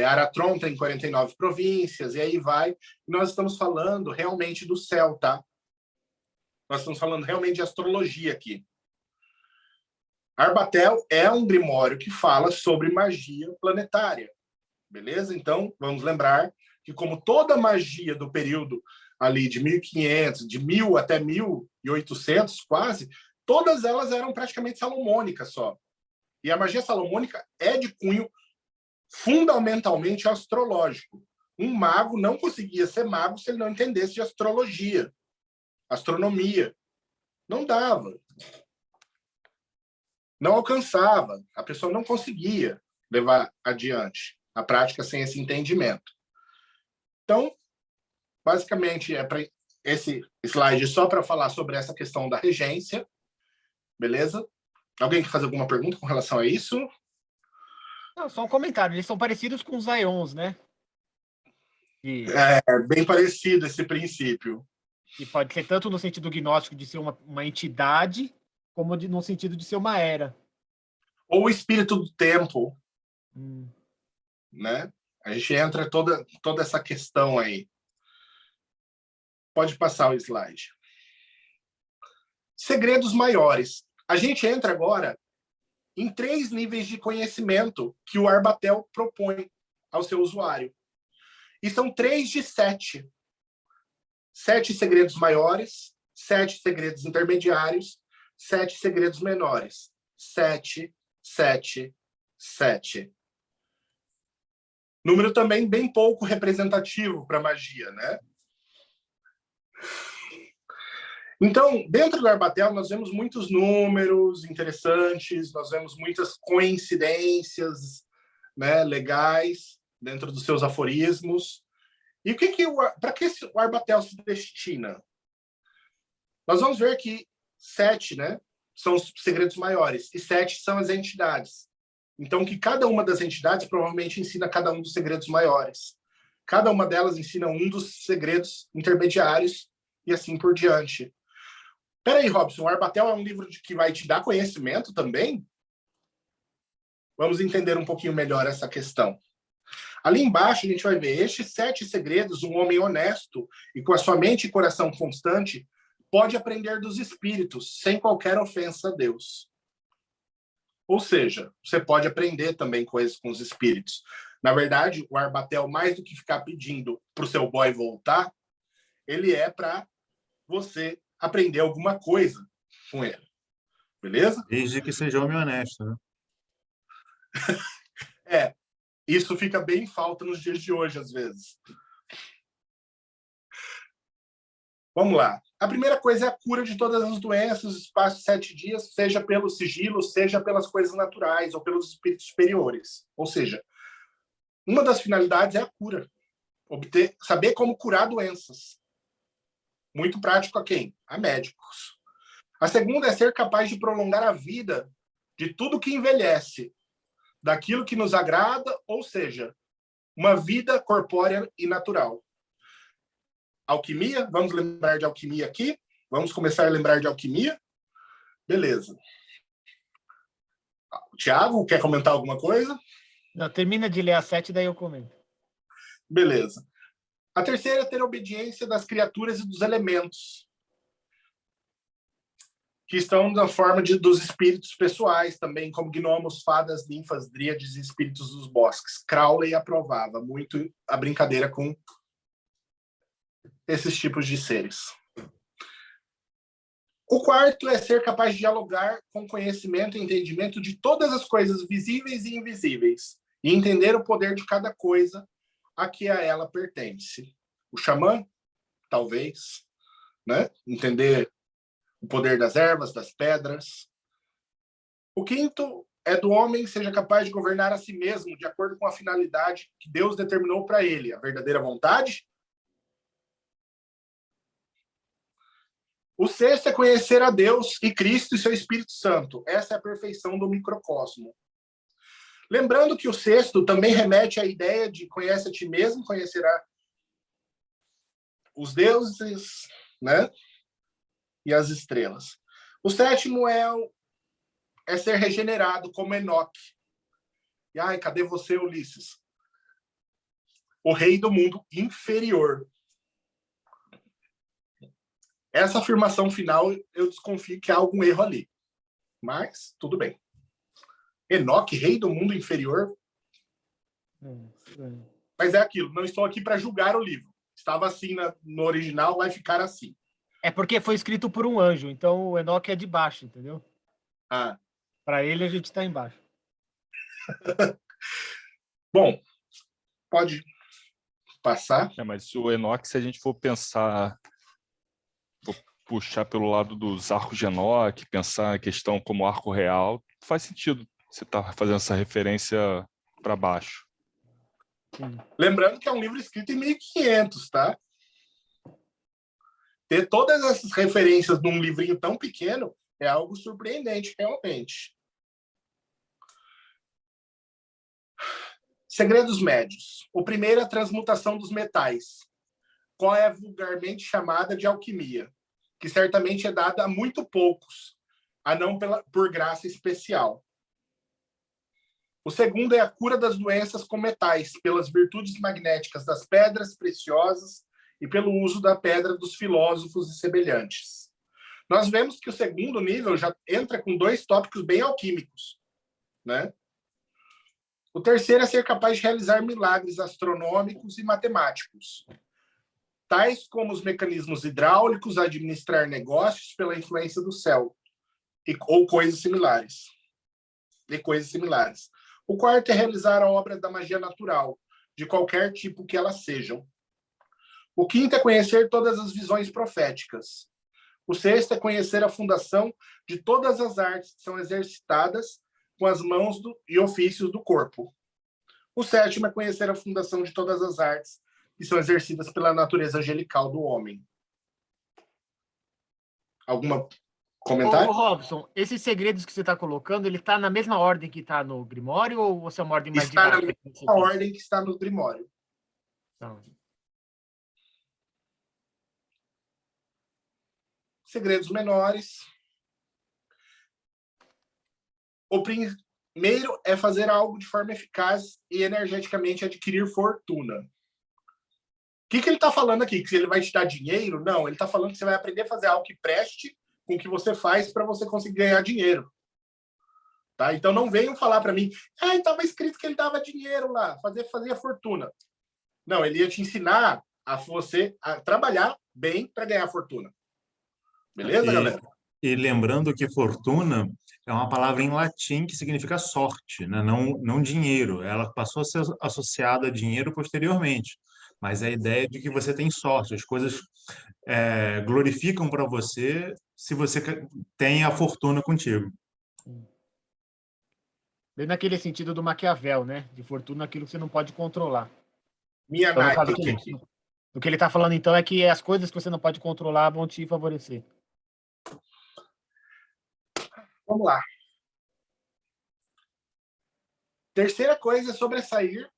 Aratron tem 49 províncias, e aí vai. E nós estamos falando realmente do céu, tá? Nós estamos falando realmente de astrologia aqui. Arbatel é um grimório que fala sobre magia planetária, beleza? Então, vamos lembrar que, como toda magia do período ali de 1500, de 1000 até 1800, quase, todas elas eram praticamente salomônicas só. E a magia salomônica é de cunho fundamentalmente astrológico. Um mago não conseguia ser mago se ele não entendesse de astrologia, astronomia. Não dava. Não alcançava. A pessoa não conseguia levar adiante a prática sem esse entendimento. Então, basicamente, esse slide só para falar sobre essa questão da regência. Beleza? Alguém quer fazer alguma pergunta com relação a isso? Não, só um comentário. Eles são parecidos com os Ions, né? É bem parecido esse princípio. E pode ser tanto no sentido gnóstico de ser uma entidade, como no sentido de ser uma era. Ou o espírito do tempo. Né? A gente entra toda essa questão aí. Pode passar o slide. Segredos maiores. A gente entra agora em 3 níveis de conhecimento que o Arbatel propõe ao seu usuário. E são 3 de 7. 7 segredos maiores, 7 segredos intermediários, 7 segredos menores. 7, 7, 7. Número também bem pouco representativo para magia, né? Então, dentro do Arbatel, nós vemos muitos números interessantes, nós vemos muitas coincidências, né, legais dentro dos seus aforismos. E para que o Arbatel se destina? Nós vamos ver que 7, né, são os segredos maiores e 7 são as entidades. Então, que cada uma das entidades provavelmente ensina cada um dos segredos maiores. Cada uma delas ensina um dos segredos intermediários e assim por diante. Peraí, Robson, o Arbatel é um livro que vai te dar conhecimento também? Vamos entender um pouquinho melhor essa questão. Ali embaixo a gente vai ver estes 7 segredos, um homem honesto e com a sua mente e coração constante pode aprender dos espíritos sem qualquer ofensa a Deus. Ou seja, você pode aprender também coisas com os espíritos. Na verdade, o Arbatel, mais do que ficar pedindo para o seu boy voltar, ele é para você aprender alguma coisa com ele. Beleza? Desde que seja homem honesto, né? Isso fica bem em falta nos dias de hoje, às vezes. Vamos lá. A primeira coisa é a cura de todas as doenças, no espaço de 7 dias, seja pelo sigilo, seja pelas coisas naturais ou pelos espíritos superiores. Ou seja, uma das finalidades é a cura. Saber como curar doenças. Muito prático a quem? A médicos. A segunda é ser capaz de prolongar a vida de tudo que envelhece, daquilo que nos agrada, ou seja, uma vida corpórea e natural. Alquimia, vamos lembrar de alquimia aqui? Vamos começar a lembrar de alquimia? Beleza. Tiago, quer comentar alguma coisa? Não, termina de ler a 7, daí eu comento. Beleza. A terceira é ter obediência das criaturas e dos elementos, que estão na forma dos espíritos pessoais também, como gnomos, fadas, ninfas, dríades e espíritos dos bosques. Crowley aprovava muito a brincadeira com esses tipos de seres. O quarto é ser capaz de dialogar com conhecimento e entendimento de todas as coisas visíveis e invisíveis e entender o poder de cada coisa a que a ela pertence. O xamã, talvez, né? Entender o poder das ervas, das pedras. O quinto é do homem seja capaz de governar a si mesmo de acordo com a finalidade que Deus determinou para ele, a verdadeira vontade. O sexto é conhecer a Deus e Cristo e seu Espírito Santo. Essa é a perfeição do microcosmo. Lembrando que o sexto também remete à ideia de conhece a ti mesmo, conhecerá os deuses, né? E as estrelas. O sétimo é ser regenerado como Enoque. E, ai, cadê você, Ulisses? O rei do mundo inferior. Essa afirmação final, eu desconfio que há algum erro ali. Mas, tudo bem. Enoque, rei do mundo inferior? Mas é aquilo, não estou aqui para julgar o livro. Estava assim no original, vai ficar assim. É porque foi escrito por um anjo, então o Enoque é de baixo, entendeu? Ah. Para ele, a gente está embaixo. Bom, pode passar. Mas o Enoque, se a gente for pensar, for puxar pelo lado dos arcos de Enoque, pensar a questão como arco real, faz sentido você estar fazendo essa referência para baixo. Sim. Lembrando que é um livro escrito em 1500, tá? Ter todas essas referências num livrinho tão pequeno é algo surpreendente, realmente. Segredos médios. O primeiro é a transmutação dos metais, qual é vulgarmente chamada de alquimia, que certamente é dada a muito poucos, a não por graça especial. O segundo é a cura das doenças com metais, pelas virtudes magnéticas das pedras preciosas e pelo uso da pedra dos filósofos e semelhantes. Nós vemos que o segundo nível já entra com 2 tópicos bem alquímicos, né? O terceiro é ser capaz de realizar milagres astronômicos e matemáticos, tais como os mecanismos hidráulicos, administrar negócios pela influência do céu, ou coisas similares. O quarto é realizar a obra da magia natural, de qualquer tipo que elas sejam. O quinto é conhecer todas as visões proféticas. O sexto é conhecer a fundação de todas as artes que são exercitadas com as mãos e ofícios do corpo. O sétimo é conhecer a fundação de todas as artes que são exercidas pela natureza angelical do homem. Alguma comentário? Ô, Robson, esses segredos que você está colocando, ele está na mesma ordem que está no Grimório ou você é uma ordem mais Está na didática? mesma ordem que está no Grimório. Então, Segredos menores. O primeiro é fazer algo de forma eficaz e energeticamente adquirir fortuna. O que ele está falando aqui? Que ele vai te dar dinheiro? Não, ele está falando que você vai aprender a fazer algo que preste com o que você faz para você conseguir ganhar dinheiro. Tá? Então não venham falar para mim, estava escrito que ele dava dinheiro lá, fazia fortuna. Não, ele ia te ensinar a você a trabalhar bem para ganhar fortuna. Beleza, galera? E lembrando que fortuna é uma palavra em latim que significa sorte, né? Não dinheiro. Ela passou a ser associada a dinheiro posteriormente. Mas a ideia de que você tem sorte, as coisas glorificam para você se você tem a fortuna contigo. bem naquele sentido do Maquiavel, né? De fortuna, aquilo que você não pode controlar. Minha Então, no caso Nike aqui, aqui. o que ele está falando, então, é que as coisas que você não pode controlar vão te favorecer. Vamos lá. Terceira coisa é sobressair.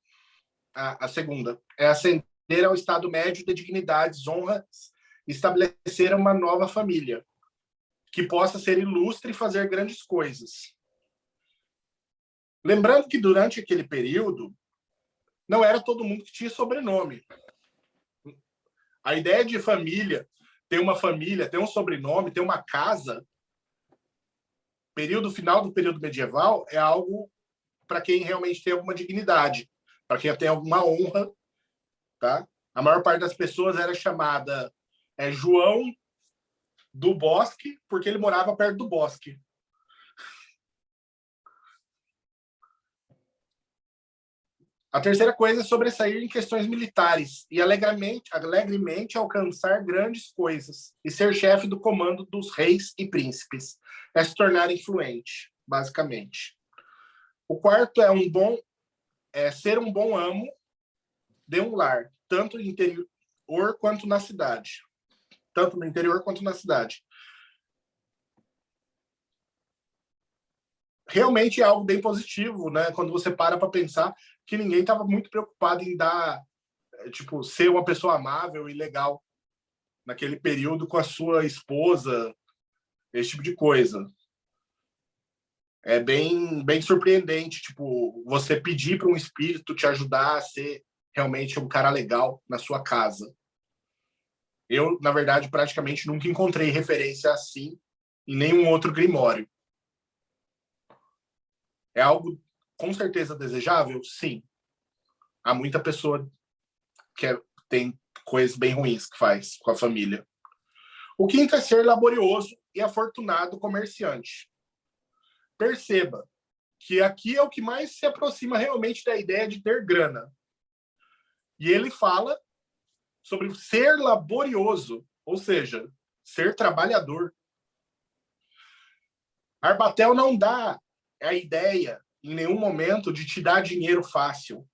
A segunda é ascender ao estado médio de dignidades, honras, estabelecer uma nova família que possa ser ilustre e fazer grandes coisas. Lembrando que durante aquele período não era todo mundo que tinha sobrenome. A ideia de família, ter um sobrenome, ter uma casa, final do período medieval, é algo para quem realmente tem alguma dignidade, para quem tem alguma honra, tá? A maior parte das pessoas era chamada João do Bosque, porque ele morava perto do bosque. A terceira coisa é sobressair em questões militares e alegremente alcançar grandes coisas e ser chefe do comando dos reis e príncipes. É se tornar influente, basicamente. O quarto é ser um bom amo de um lar, tanto no interior quanto na cidade. Tanto no interior quanto na cidade. Realmente é algo bem positivo, né? Quando você para pensar que ninguém estava muito preocupado em ser uma pessoa amável e legal naquele período com a sua esposa, esse tipo de coisa. É bem surpreendente, você pedir para um espírito te ajudar a ser realmente um cara legal na sua casa. Eu, na verdade, praticamente nunca encontrei referência assim em nenhum outro grimório. É algo com certeza desejável? Sim. Há muita pessoa que tem coisas bem ruins que faz com a família. O quinto é ser laborioso e afortunado comerciante. Perceba que aqui é o que mais se aproxima realmente da ideia de ter grana. E ele fala sobre ser laborioso, ou seja, ser trabalhador. Arbatel não dá a ideia, em nenhum momento, de te dar dinheiro fácil.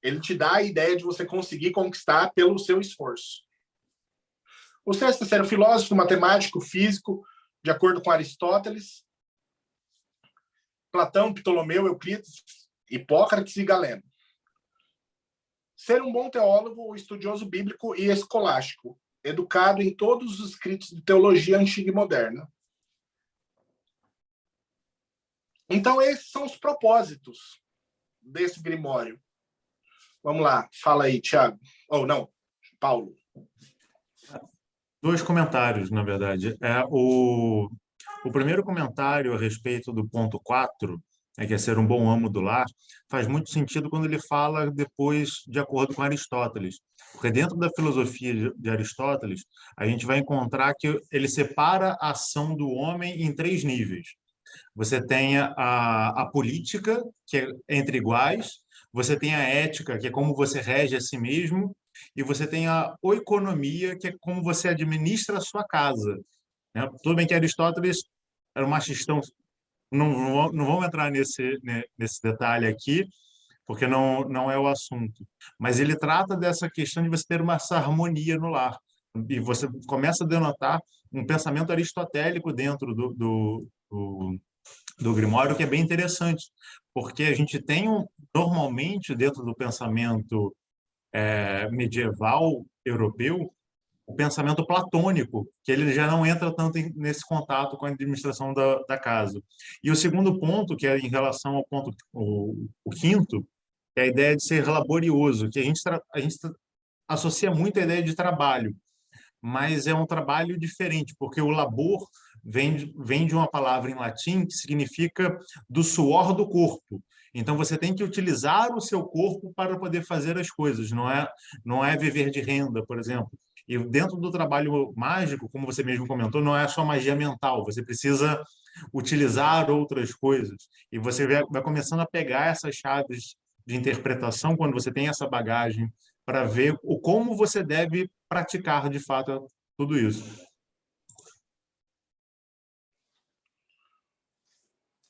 Ele te dá a ideia de você conseguir conquistar pelo seu esforço. O sexto é ser filósofo, matemático, físico, de acordo com Aristóteles, Platão, Ptolomeu, Euclides, Hipócrates e Galeno. Ser um bom teólogo, estudioso bíblico e escolástico, educado em todos os escritos de teologia antiga e moderna. Então, esses são os propósitos desse grimório. Vamos lá, fala aí, Tiago. Ou não, Paulo. 2 comentários, na verdade. O primeiro comentário a respeito do ponto 4 né, que é ser um bom amo do lar, faz muito sentido quando ele fala depois de acordo com Aristóteles. Porque dentro da filosofia de Aristóteles, a gente vai encontrar que ele separa a ação do homem em 3 níveis. Você tem a política, que é entre iguais, você tem a ética, que é como você rege a si mesmo, e você tem a oikonomia, que é como você administra a sua casa, né? Tudo bem que Aristóteles era um machistão, não vamos entrar nesse detalhe aqui, porque não é o assunto. Mas ele trata dessa questão de você ter essa harmonia no lar. E você começa a denotar um pensamento aristotélico dentro do Grimório, que é bem interessante, porque a gente tem, normalmente, dentro do pensamento medieval europeu, o pensamento platônico, que ele já não entra tanto nesse contato com a administração da casa. E o segundo ponto, que é em relação ao ponto, o quinto, é a ideia de ser laborioso, que a gente associa muito a ideia de trabalho, mas é um trabalho diferente, porque o labor vem de uma palavra em latim que significa do suor do corpo. Então, você tem que utilizar o seu corpo para poder fazer as coisas, não é viver de renda, por exemplo. E dentro do trabalho mágico, como você mesmo comentou, não é só magia mental, você precisa utilizar outras coisas. E você vai começando a pegar essas chaves de interpretação quando você tem essa bagagem para ver como você deve praticar de fato tudo isso.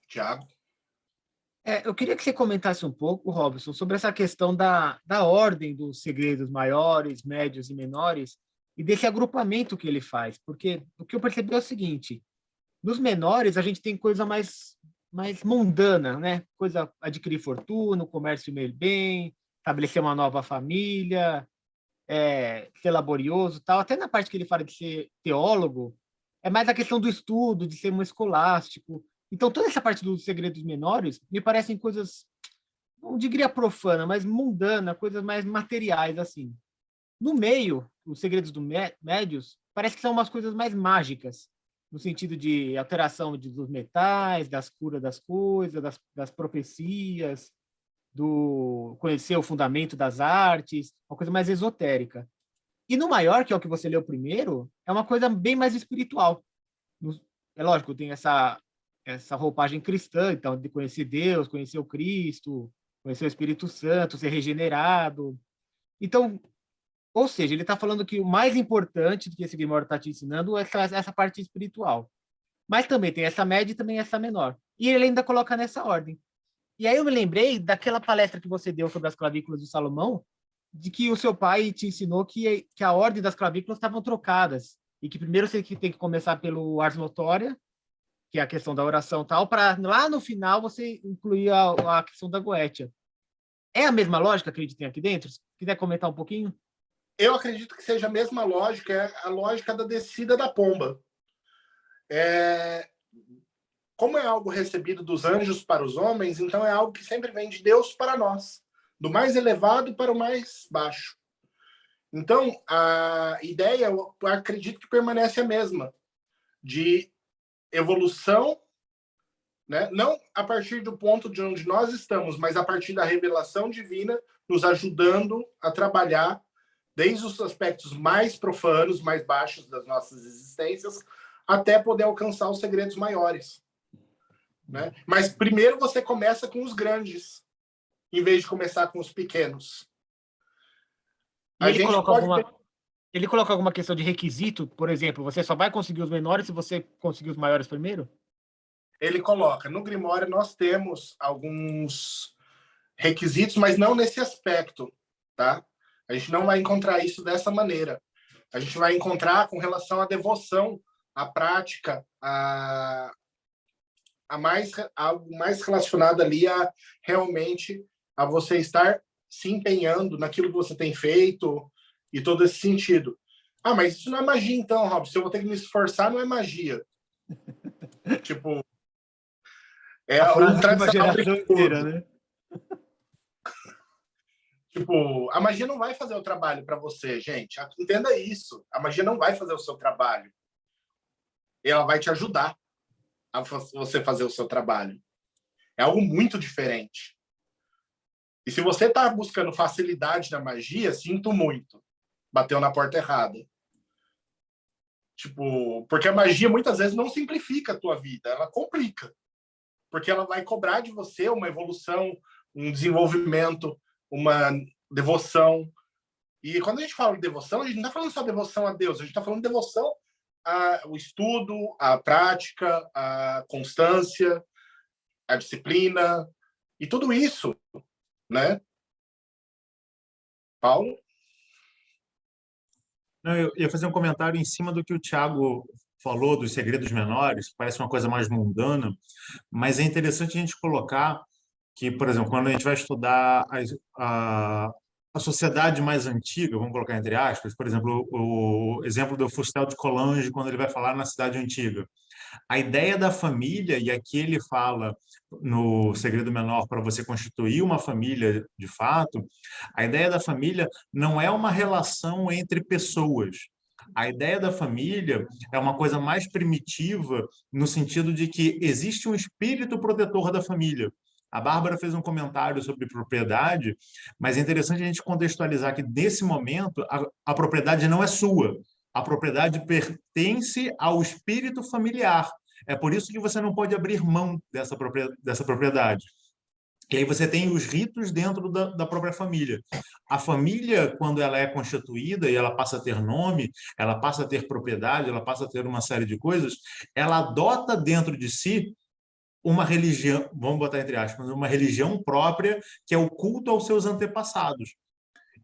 Tiago? Eu queria que você comentasse um pouco, Robson, sobre essa questão da ordem dos segredos maiores, médios e menores e desse agrupamento que ele faz. Porque o que eu percebi é o seguinte, nos menores a gente tem coisa mais mundana, né? Coisa adquirir fortuna, comércio e meio bem, estabelecer uma nova família, ser laborioso, tal. Até na parte que ele fala de ser teólogo, é mais a questão do estudo, de ser um escolástico. Então, toda essa parte dos segredos menores me parecem coisas, não diria profana, mas mundana, coisas mais materiais, assim. No meio, os segredos médios, parece que são umas coisas mais mágicas, no sentido de alteração dos metais, das curas das coisas, das profecias, do conhecer o fundamento das artes, uma coisa mais esotérica. E no maior, que é o que você leu primeiro, é uma coisa bem mais espiritual. É lógico, tem essa roupagem cristã, então, de conhecer Deus, conhecer o Cristo, conhecer o Espírito Santo, ser regenerado. Então, ou seja, ele está falando que o mais importante do que esse Grimório está te ensinando é essa parte espiritual. Mas também tem essa média e também essa menor. E ele ainda coloca nessa ordem. E aí eu me lembrei daquela palestra que você deu sobre as clavículas de Salomão, de que o seu pai te ensinou que a ordem das clavículas estavam trocadas, e que primeiro você tem que começar pelo ars notória, que é a questão da oração tal, para lá no final você incluir a questão da goétia. É a mesma lógica que a gente tem aqui dentro? Se quiser comentar um pouquinho? Eu acredito que seja a mesma lógica, é a lógica da descida da pomba. Como é algo recebido dos anjos para os homens, então é algo que sempre vem de Deus para nós, do mais elevado para o mais baixo. Então, a ideia, eu acredito que permanece a mesma, de evolução, né? Não a partir do ponto de onde nós estamos, mas a partir da revelação divina, nos ajudando a trabalhar desde os aspectos mais profanos, mais baixos das nossas existências, até poder alcançar os segredos maiores. Né? Mas primeiro você começa com os grandes, em vez de começar com os pequenos. Ele coloca alguma questão de requisito? Por exemplo, você só vai conseguir os menores se você conseguir os maiores primeiro? Ele coloca, no Grimório nós temos alguns requisitos, mas não nesse aspecto, tá? A gente não vai encontrar isso dessa maneira. A gente vai encontrar com relação à devoção, à prática, algo mais relacionado ali a realmente a você estar se empenhando naquilo que você tem feito e todo esse sentido. Ah, mas isso não é magia então, Rob. Se eu vou ter que me esforçar, não é magia. Tipo, A frase o de uma tradicional geração inteira, né? Tipo, a magia não vai fazer o trabalho para você, gente. Entenda isso. A magia não vai fazer o seu trabalho. Ela vai te ajudar a você fazer o seu trabalho. É algo muito diferente. E se você está buscando facilidade na magia, sinto muito. Bateu na porta errada. Tipo, porque a magia muitas vezes não simplifica a tua vida, ela complica. Porque ela vai cobrar de você uma evolução, um desenvolvimento, uma devoção. E quando a gente fala de devoção, a gente não está falando só devoção a Deus, a gente está falando de devoção ao estudo, à prática, à constância, à disciplina, e tudo isso, né? Paulo? Não, eu ia fazer um comentário em cima do que o Thiago falou dos segredos menores, que parece uma coisa mais mundana, mas é interessante a gente colocar que, por exemplo, quando a gente vai estudar a sociedade mais antiga, vamos colocar entre aspas, por exemplo, o exemplo do Fustel de Coulanges, quando ele vai falar na cidade antiga. A ideia da família, e aqui ele fala no Segredo Menor para você constituir uma família de fato, a ideia da família não é uma relação entre pessoas. A ideia da família é uma coisa mais primitiva, no sentido de que existe um espírito protetor da família. A Bárbara fez um comentário sobre propriedade, mas é interessante a gente contextualizar que, nesse momento, a propriedade não é sua. A propriedade pertence ao espírito familiar. É por isso que você não pode abrir mão dessa propriedade. E aí você tem os ritos dentro da própria família. A família, quando ela é constituída e ela passa a ter nome, ela passa a ter propriedade, ela passa a ter uma série de coisas, ela adota dentro de si uma religião, vamos botar entre aspas, uma religião própria, que é o culto aos seus antepassados.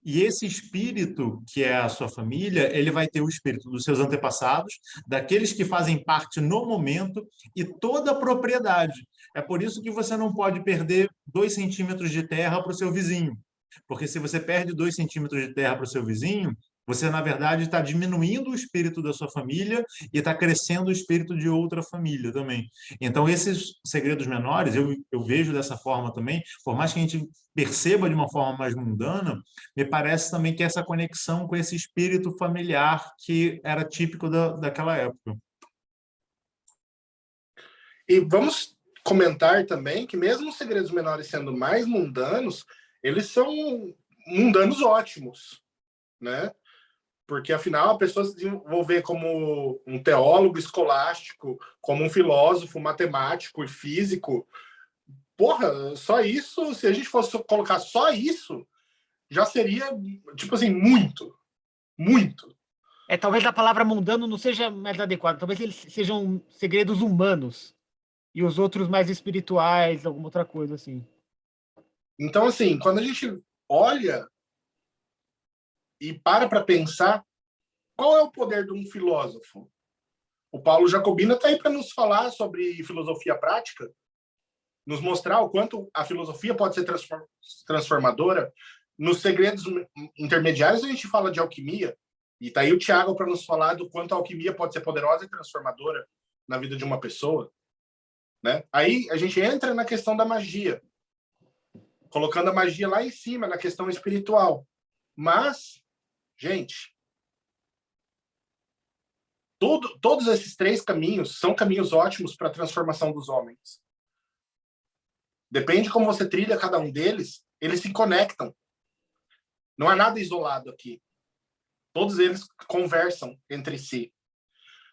E esse espírito, que é a sua família, ele vai ter o espírito dos seus antepassados, daqueles que fazem parte no momento, e toda a propriedade. É por isso que você não pode perder 2 centímetros de terra para o seu vizinho. Porque se você perde 2 centímetros de terra para o seu vizinho, você, na verdade, está diminuindo o espírito da sua família e está crescendo o espírito de outra família também. Então, esses segredos menores, eu vejo dessa forma também, por mais que a gente perceba de uma forma mais mundana, me parece também que essa conexão com esse espírito familiar que era típico daquela época. E vamos comentar também que mesmo os segredos menores sendo mais mundanos, eles são mundanos ótimos, né? Porque, afinal, a pessoa se desenvolver como um teólogo escolástico, como um filósofo, matemático e físico, porra, só isso, se a gente fosse colocar só isso, já seria, tipo assim, muito, muito. Talvez a palavra mundano não seja mais adequada, talvez eles sejam segredos humanos e os outros mais espirituais, alguma outra coisa assim. Então, assim, quando a gente olha e para pensar, qual é o poder de um filósofo? O Paulo Jacobina está aí para nos falar sobre filosofia prática, nos mostrar o quanto a filosofia pode ser transformadora. Nos segredos intermediários, a gente fala de alquimia, e está aí o Tiago para nos falar do quanto a alquimia pode ser poderosa e transformadora na vida de uma pessoa. Né? Aí a gente entra na questão da magia, colocando a magia lá em cima, na questão espiritual. Mas, gente, todos esses 3 caminhos são caminhos ótimos para a transformação dos homens. Depende de como você trilha cada um deles, eles se conectam. Não há nada isolado aqui. Todos eles conversam entre si.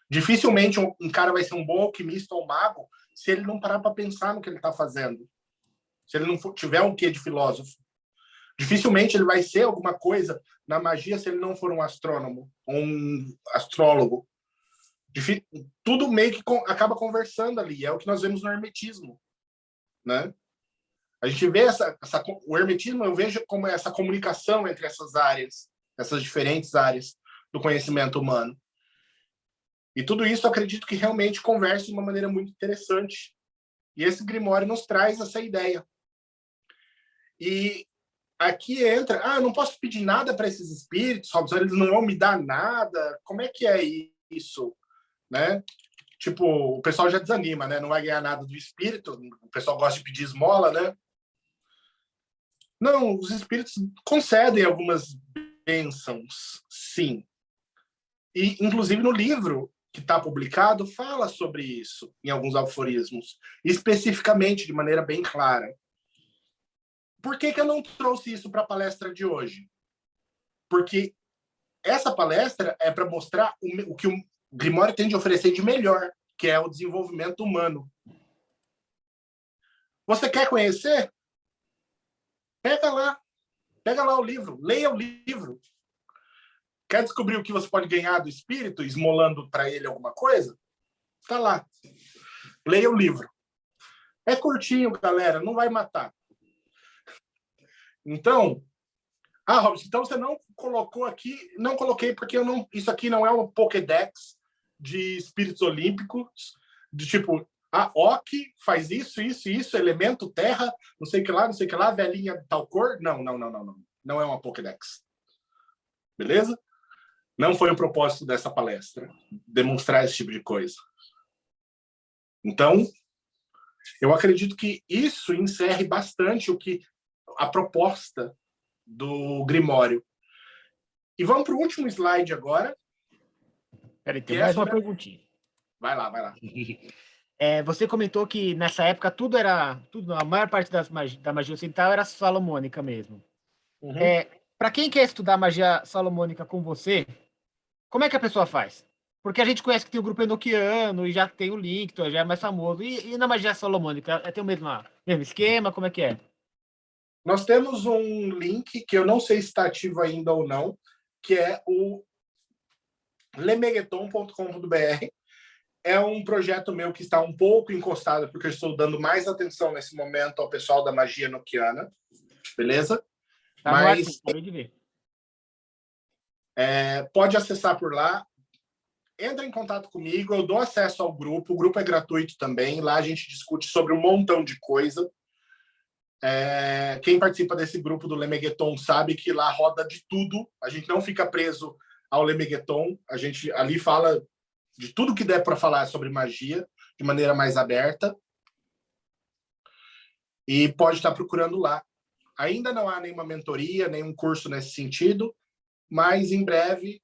Dificilmente um cara vai ser um bom alquimista ou mago se ele não parar para pensar no que ele está fazendo. Se ele não tiver um quê de filósofo. Dificilmente ele vai ser alguma coisa na magia se ele não for um astrônomo ou um astrólogo. Tudo meio que acaba conversando ali. É o que nós vemos no hermetismo, né? A gente vê o hermetismo, eu vejo como essa comunicação entre essas áreas, essas diferentes áreas do conhecimento humano. E tudo isso eu acredito que realmente conversa de uma maneira muito interessante. E esse Grimório nos traz essa ideia. E aqui entra, eu não posso pedir nada para esses espíritos, eles não vão me dar nada. Como é que é isso? Né? Tipo, o pessoal já desanima, né? Não vai ganhar nada do espírito, o pessoal gosta de pedir esmola, né? Não, os espíritos concedem algumas bênçãos, sim. E, inclusive, no livro que está publicado fala sobre isso em alguns aforismos, especificamente, de maneira bem clara. Por que eu não trouxe isso para a palestra de hoje? Porque essa palestra é para mostrar o que o Grimório tem de oferecer de melhor, que é o desenvolvimento humano. Você quer conhecer? Pega lá o livro, leia o livro. Quer descobrir o que você pode ganhar do espírito, esmolando para ele alguma coisa? Está lá. Leia o livro. É curtinho, galera, não vai matar. Então, Robson, então você não colocou aqui, não coloquei porque isso aqui não é um Pokédex de espíritos olímpicos, de tipo, Ok faz isso, elemento, terra, não sei o que lá, velhinha tal cor. Não. Não é uma Pokédex. Beleza? Não foi o propósito dessa palestra, demonstrar esse tipo de coisa. Então, eu acredito que isso encerre bastante a proposta do Grimório. E vamos para o último slide agora. Peraí, tem mais uma perguntinha. Vai lá. Você comentou que nessa época a maior parte da magia ocidental era salomônica mesmo. Uhum. Para quem quer estudar magia salomônica com você, como é que a pessoa faz? Porque a gente conhece que tem o grupo enoquiano e já tem o Lincton, já é mais famoso. E na magia salomônica, tem o mesmo esquema? Como é que é? Nós temos um link, que eu não sei se está ativo ainda ou não, que é o lemegeton.com.br. É um projeto meu que está um pouco encostado, porque eu estou dando mais atenção nesse momento ao pessoal da magia enoquiana. Beleza? Tá. Mas acabei de ver. Pode acessar por lá. Entra em contato comigo, eu dou acesso ao grupo. O grupo é gratuito também. Lá a gente discute sobre um montão de coisa. Quem participa desse grupo do Lemegeton sabe que lá roda de tudo. A gente não fica preso ao Lemegeton. A gente ali fala de tudo que der para falar sobre magia de maneira mais aberta. E pode estar procurando lá. Ainda não há nenhuma mentoria, nenhum curso nesse sentido, mas em breve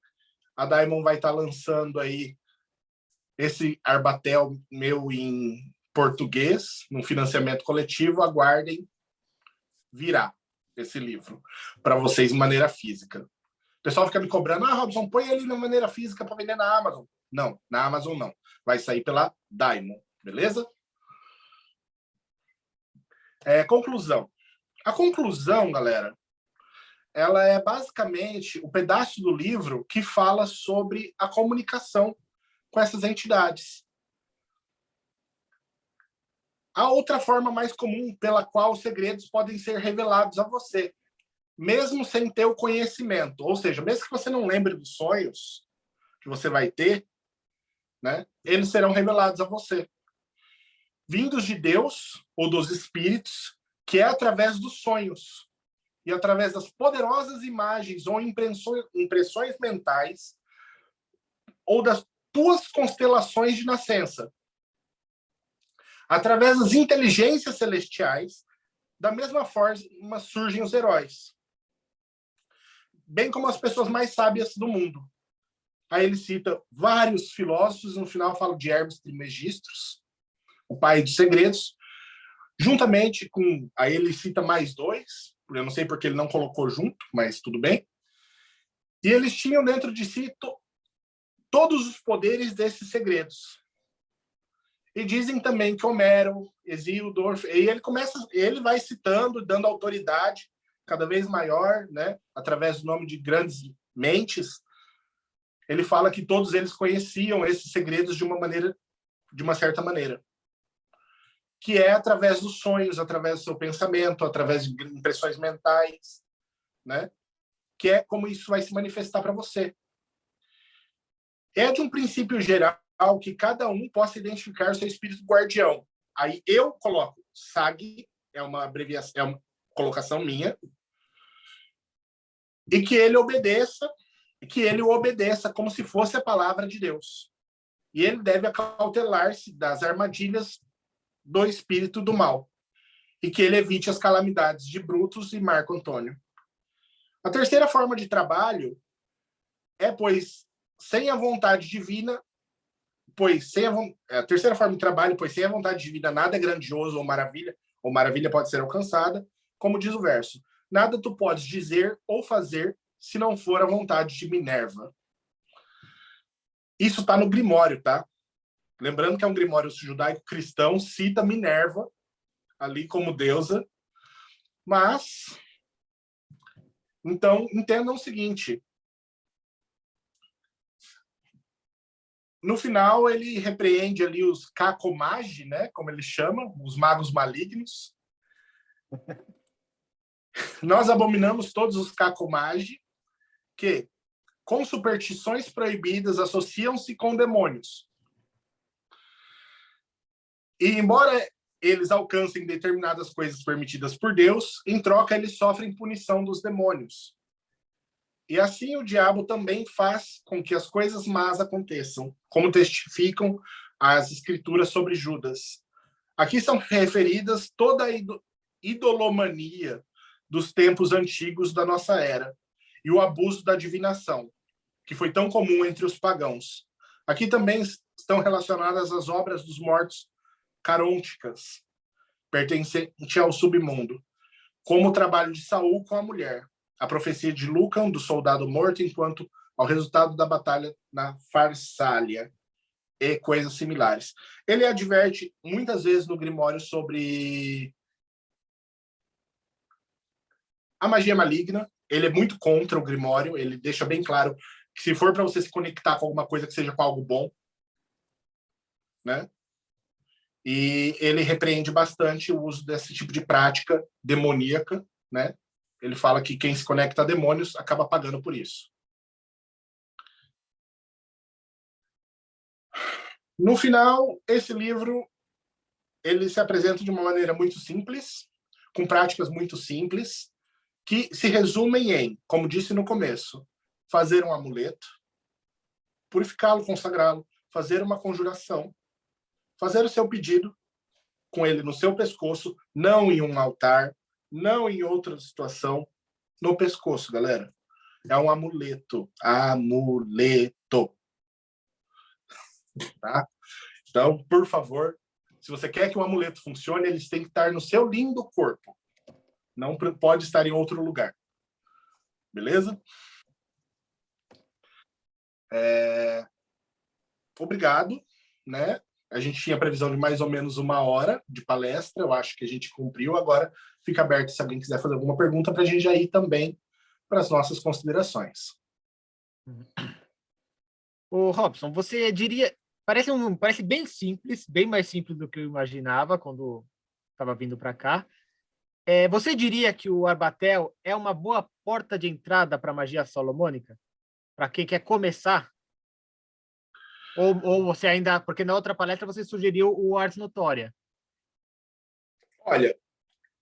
a Daimon vai estar lançando aí esse Arbatel meu em português, num financiamento coletivo. Aguardem, virá esse livro para vocês de maneira física. O pessoal fica me cobrando, Robson, põe ele de maneira física para vender na Amazon. Não, na Amazon não. Vai sair pela Daimon, beleza? Conclusão. A conclusão, galera, ela é basicamente o pedaço do livro que fala sobre a comunicação com essas entidades. A outra forma mais comum pela qual os segredos podem ser revelados a você, mesmo sem ter o conhecimento. Ou seja, mesmo que você não lembre dos sonhos que você vai ter, né, eles serão revelados a você. Vindos de Deus ou dos espíritos, que é através dos sonhos e através das poderosas imagens ou impressões mentais ou das tuas constelações de nascença. Através das inteligências celestiais, da mesma forma surgem os heróis. Bem como as pessoas mais sábias do mundo. Aí ele cita vários filósofos, no final fala de Hermes Trismegistus, o pai dos segredos, juntamente com... Aí ele cita mais dois, eu não sei porque ele não colocou junto, mas tudo bem. E eles tinham dentro de si todos os poderes desses segredos. E dizem também que Homero, Hesíodo, e ele vai citando, dando autoridade cada vez maior, né, através do nome de grandes mentes. Ele fala que todos eles conheciam esses segredos de uma certa maneira, que é através dos sonhos, através do seu pensamento, através de impressões mentais, né? Que é como isso vai se manifestar para você. É de um princípio geral que cada um possa identificar o seu espírito guardião. Aí eu coloco SAG, é uma abreviação, é uma colocação minha, e que ele o obedeça como se fosse a palavra de Deus. E ele deve acautelar-se das armadilhas do espírito do mal, e que ele evite as calamidades de Brutus e Marco Antônio. A terceira forma de trabalho é, pois, sem a vontade divina, pois sem a terceira forma de trabalho, pois sem a vontade divina nada é grandioso ou maravilha pode ser alcançada, como diz o verso. Nada tu podes dizer ou fazer se não for a vontade de Minerva. Isso está no Grimório, tá? Lembrando que é um Grimório judaico-cristão, cita Minerva ali como deusa, mas então entendam o seguinte: no final ele repreende ali os Kakomagi, né, como ele chama, os magos malignos. Nós abominamos todos os Kakomagi que, com superstições proibidas, associam-se com demônios. E embora eles alcancem determinadas coisas permitidas por Deus, em troca eles sofrem punição dos demônios. E assim o diabo também faz com que as coisas más aconteçam, como testificam as escrituras sobre Judas. Aqui são referidas toda a idolomania dos tempos antigos da nossa era e o abuso da divinação, que foi tão comum entre os pagãos. Aqui também estão relacionadas as obras dos mortos carônticas, pertencente ao submundo, como o trabalho de Saul com a mulher, a profecia de Lucan, do soldado morto, enquanto ao resultado da batalha na Farsália e coisas similares. Ele adverte muitas vezes no Grimório sobre a magia maligna. Ele é muito contra o Grimório, ele deixa bem claro que se for para você se conectar com alguma coisa, que seja com algo bom, né? E ele repreende bastante o uso desse tipo de prática demoníaca, né? Ele fala que quem se conecta a demônios acaba pagando por isso. No final, esse livro ele se apresenta de uma maneira muito simples, com práticas muito simples, que se resumem em, como disse no começo, fazer um amuleto, purificá-lo, consagrá-lo, fazer uma conjuração, fazer o seu pedido com ele no seu pescoço, não em um altar, não em outra situação, no pescoço, galera. É um amuleto. Amuleto. Tá? Então, por favor, se você quer que o amuleto funcione, eles têm que estar no seu lindo corpo. Não pode estar em outro lugar. Beleza? Obrigado, né? A gente tinha previsão de mais ou menos 1 hora de palestra, eu acho que a gente cumpriu. Agora fica aberto se alguém quiser fazer alguma pergunta para a gente já ir também para as nossas considerações. Ô, Robson, você diria... Parece bem simples, bem mais simples do que eu imaginava quando estava vindo para cá. Você diria que o Arbatel é uma boa porta de entrada para a magia solomônica? Para quem quer começar? Ou você ainda... Porque na outra palestra você sugeriu o Ars Notória. Olha,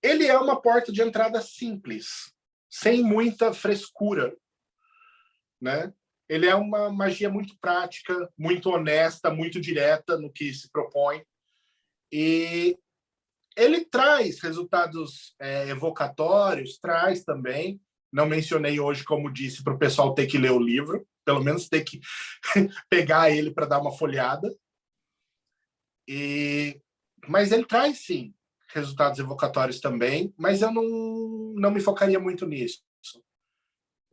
ele é uma porta de entrada simples, sem muita frescura, né? Ele é uma magia muito prática, muito honesta, muito direta no que se propõe. E ele traz resultados evocatórios, traz também. Não mencionei hoje, como disse, para o pessoal ter que ler o livro, pelo menos ter que pegar ele para dar uma folheada. Mas ele traz, sim, resultados evocatórios também, mas eu não me focaria muito nisso.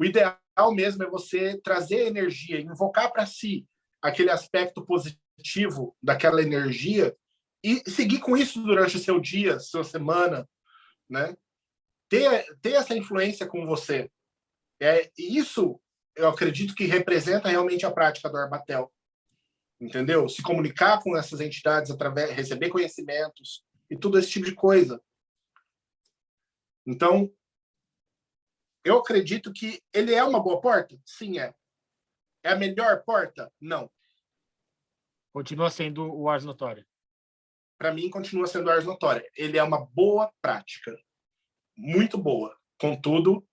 O ideal mesmo é você trazer energia, invocar para si aquele aspecto positivo daquela energia e seguir com isso durante o seu dia, sua semana, né? Ter essa influência com você. Isso, eu acredito que representa realmente a prática do Arbatel. Entendeu? Se comunicar com essas entidades, receber conhecimentos e tudo esse tipo de coisa. Então, eu acredito que ele é uma boa porta? Sim, é. É a melhor porta? Não. Continua sendo o Ars Notória. Para mim, continua sendo o Ars Notória. Ele é uma boa prática. Muito boa. Contudo,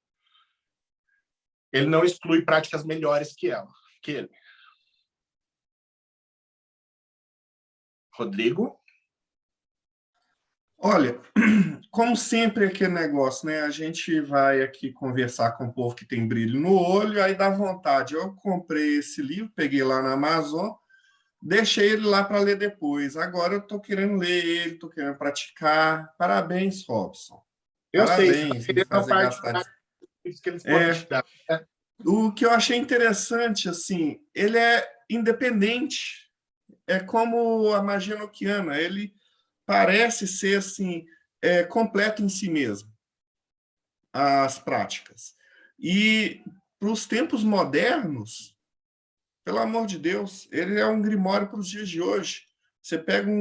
ele não exclui práticas melhores que ele. Rodrigo? Olha, como sempre aquele negócio, né? A gente vai aqui conversar com o povo que tem brilho no olho, aí dá vontade. Eu comprei esse livro, peguei lá na Amazon, deixei ele lá para ler depois. Agora eu estou querendo ler ele, estou querendo praticar. Parabéns, Robson. Eu sei, você Parabéns está em querendo a fazer parte gastar. que eles podem te dar. O que eu achei interessante, assim, ele é independente. É como a magia enoquiana. Ele parece ser, assim, completo em si mesmo, as práticas. E para os tempos modernos, pelo amor de Deus, ele é um grimório para os dias de hoje. Você pega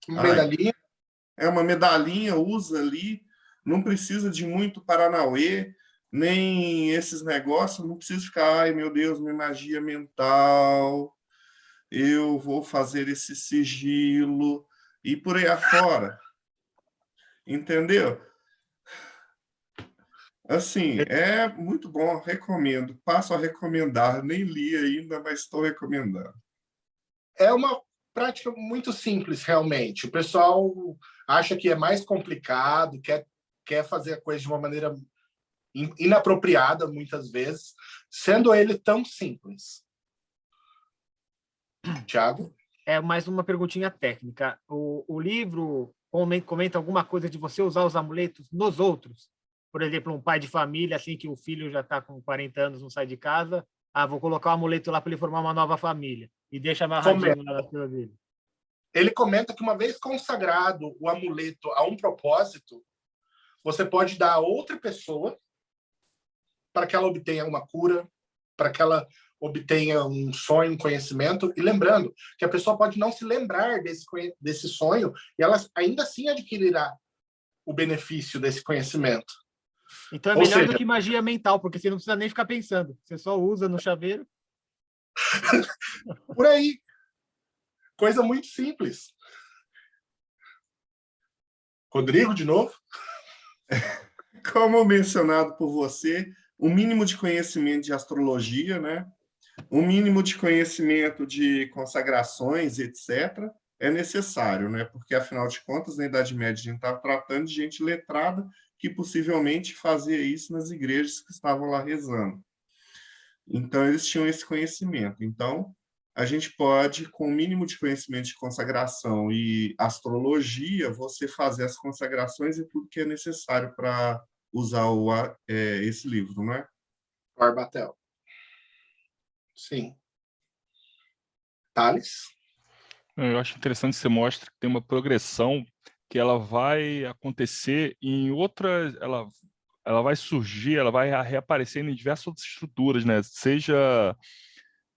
Medalhinha. uma medalhinha, usa ali, não precisa de muito paranauê, nem esses negócios, não precisa ficar, ai meu Deus, minha magia mental, eu vou fazer esse sigilo, e por aí afora. Entendeu? Assim, é muito bom, recomendo. Passo a recomendar. Nem li ainda, mas estou recomendando. É uma prática muito simples, realmente. O pessoal acha que é mais complicado, quer fazer a coisa de uma maneira inapropriada, muitas vezes, sendo ele tão simples. Tiago? É mais uma perguntinha técnica. O livro comenta alguma coisa de você usar os amuletos nos outros? Por exemplo, um pai de família, assim que o filho já está com 40 anos, não sai de casa, vou colocar o amuleto lá para ele formar uma nova família e deixa amarradinho lá na fila dele. Ele comenta que uma vez consagrado o amuleto a um propósito, você pode dar a outra pessoa para que ela obtenha uma cura, para que ela obtenha um sonho, um conhecimento, e lembrando que a pessoa pode não se lembrar desse sonho e ela ainda assim adquirirá o benefício desse conhecimento. Então é melhor do que magia mental, porque você não precisa nem ficar pensando, você só usa no chaveiro. Por aí. Coisa muito simples. Rodrigo, de novo? Como mencionado por você, o mínimo de conhecimento de astrologia, né? O mínimo de conhecimento de consagrações, etc., é necessário, né? Porque, afinal de contas, na Idade Média, a gente estava tratando de gente letrada que possivelmente fazia isso nas igrejas que estavam lá rezando. Então, eles tinham esse conhecimento. Então, a gente pode, com o mínimo de conhecimento de consagração e astrologia, você fazer as consagrações e tudo que é necessário para usar esse livro, não é? Barbatel. Sim. Thales? Eu acho interessante que você mostra que tem uma progressão que ela vai acontecer em outras... Ela vai surgir, ela vai reaparecer em diversas outras estruturas, né? Seja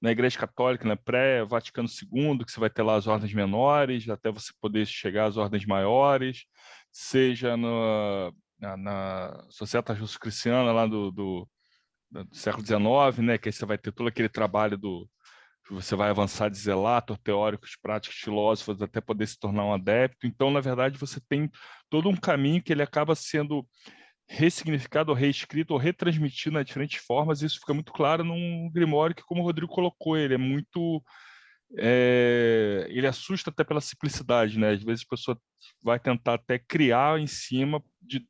na Igreja Católica, né, pré-Vaticano II, que você vai ter lá as ordens menores, até você poder chegar às ordens maiores, seja na Sociedade Justo-Cristiana lá do século XIX, né, que aí você vai ter todo aquele trabalho que você vai avançar de zelator, teóricos, práticos, filósofos, até poder se tornar um adepto. Então, na verdade, você tem todo um caminho que ele acaba sendo ressignificado, ou reescrito, ou retransmitido nas diferentes formas, e isso fica muito claro num Grimório que, como o Rodrigo colocou, ele é muito... ele assusta até pela simplicidade, né? Às vezes a pessoa vai tentar até criar em cima de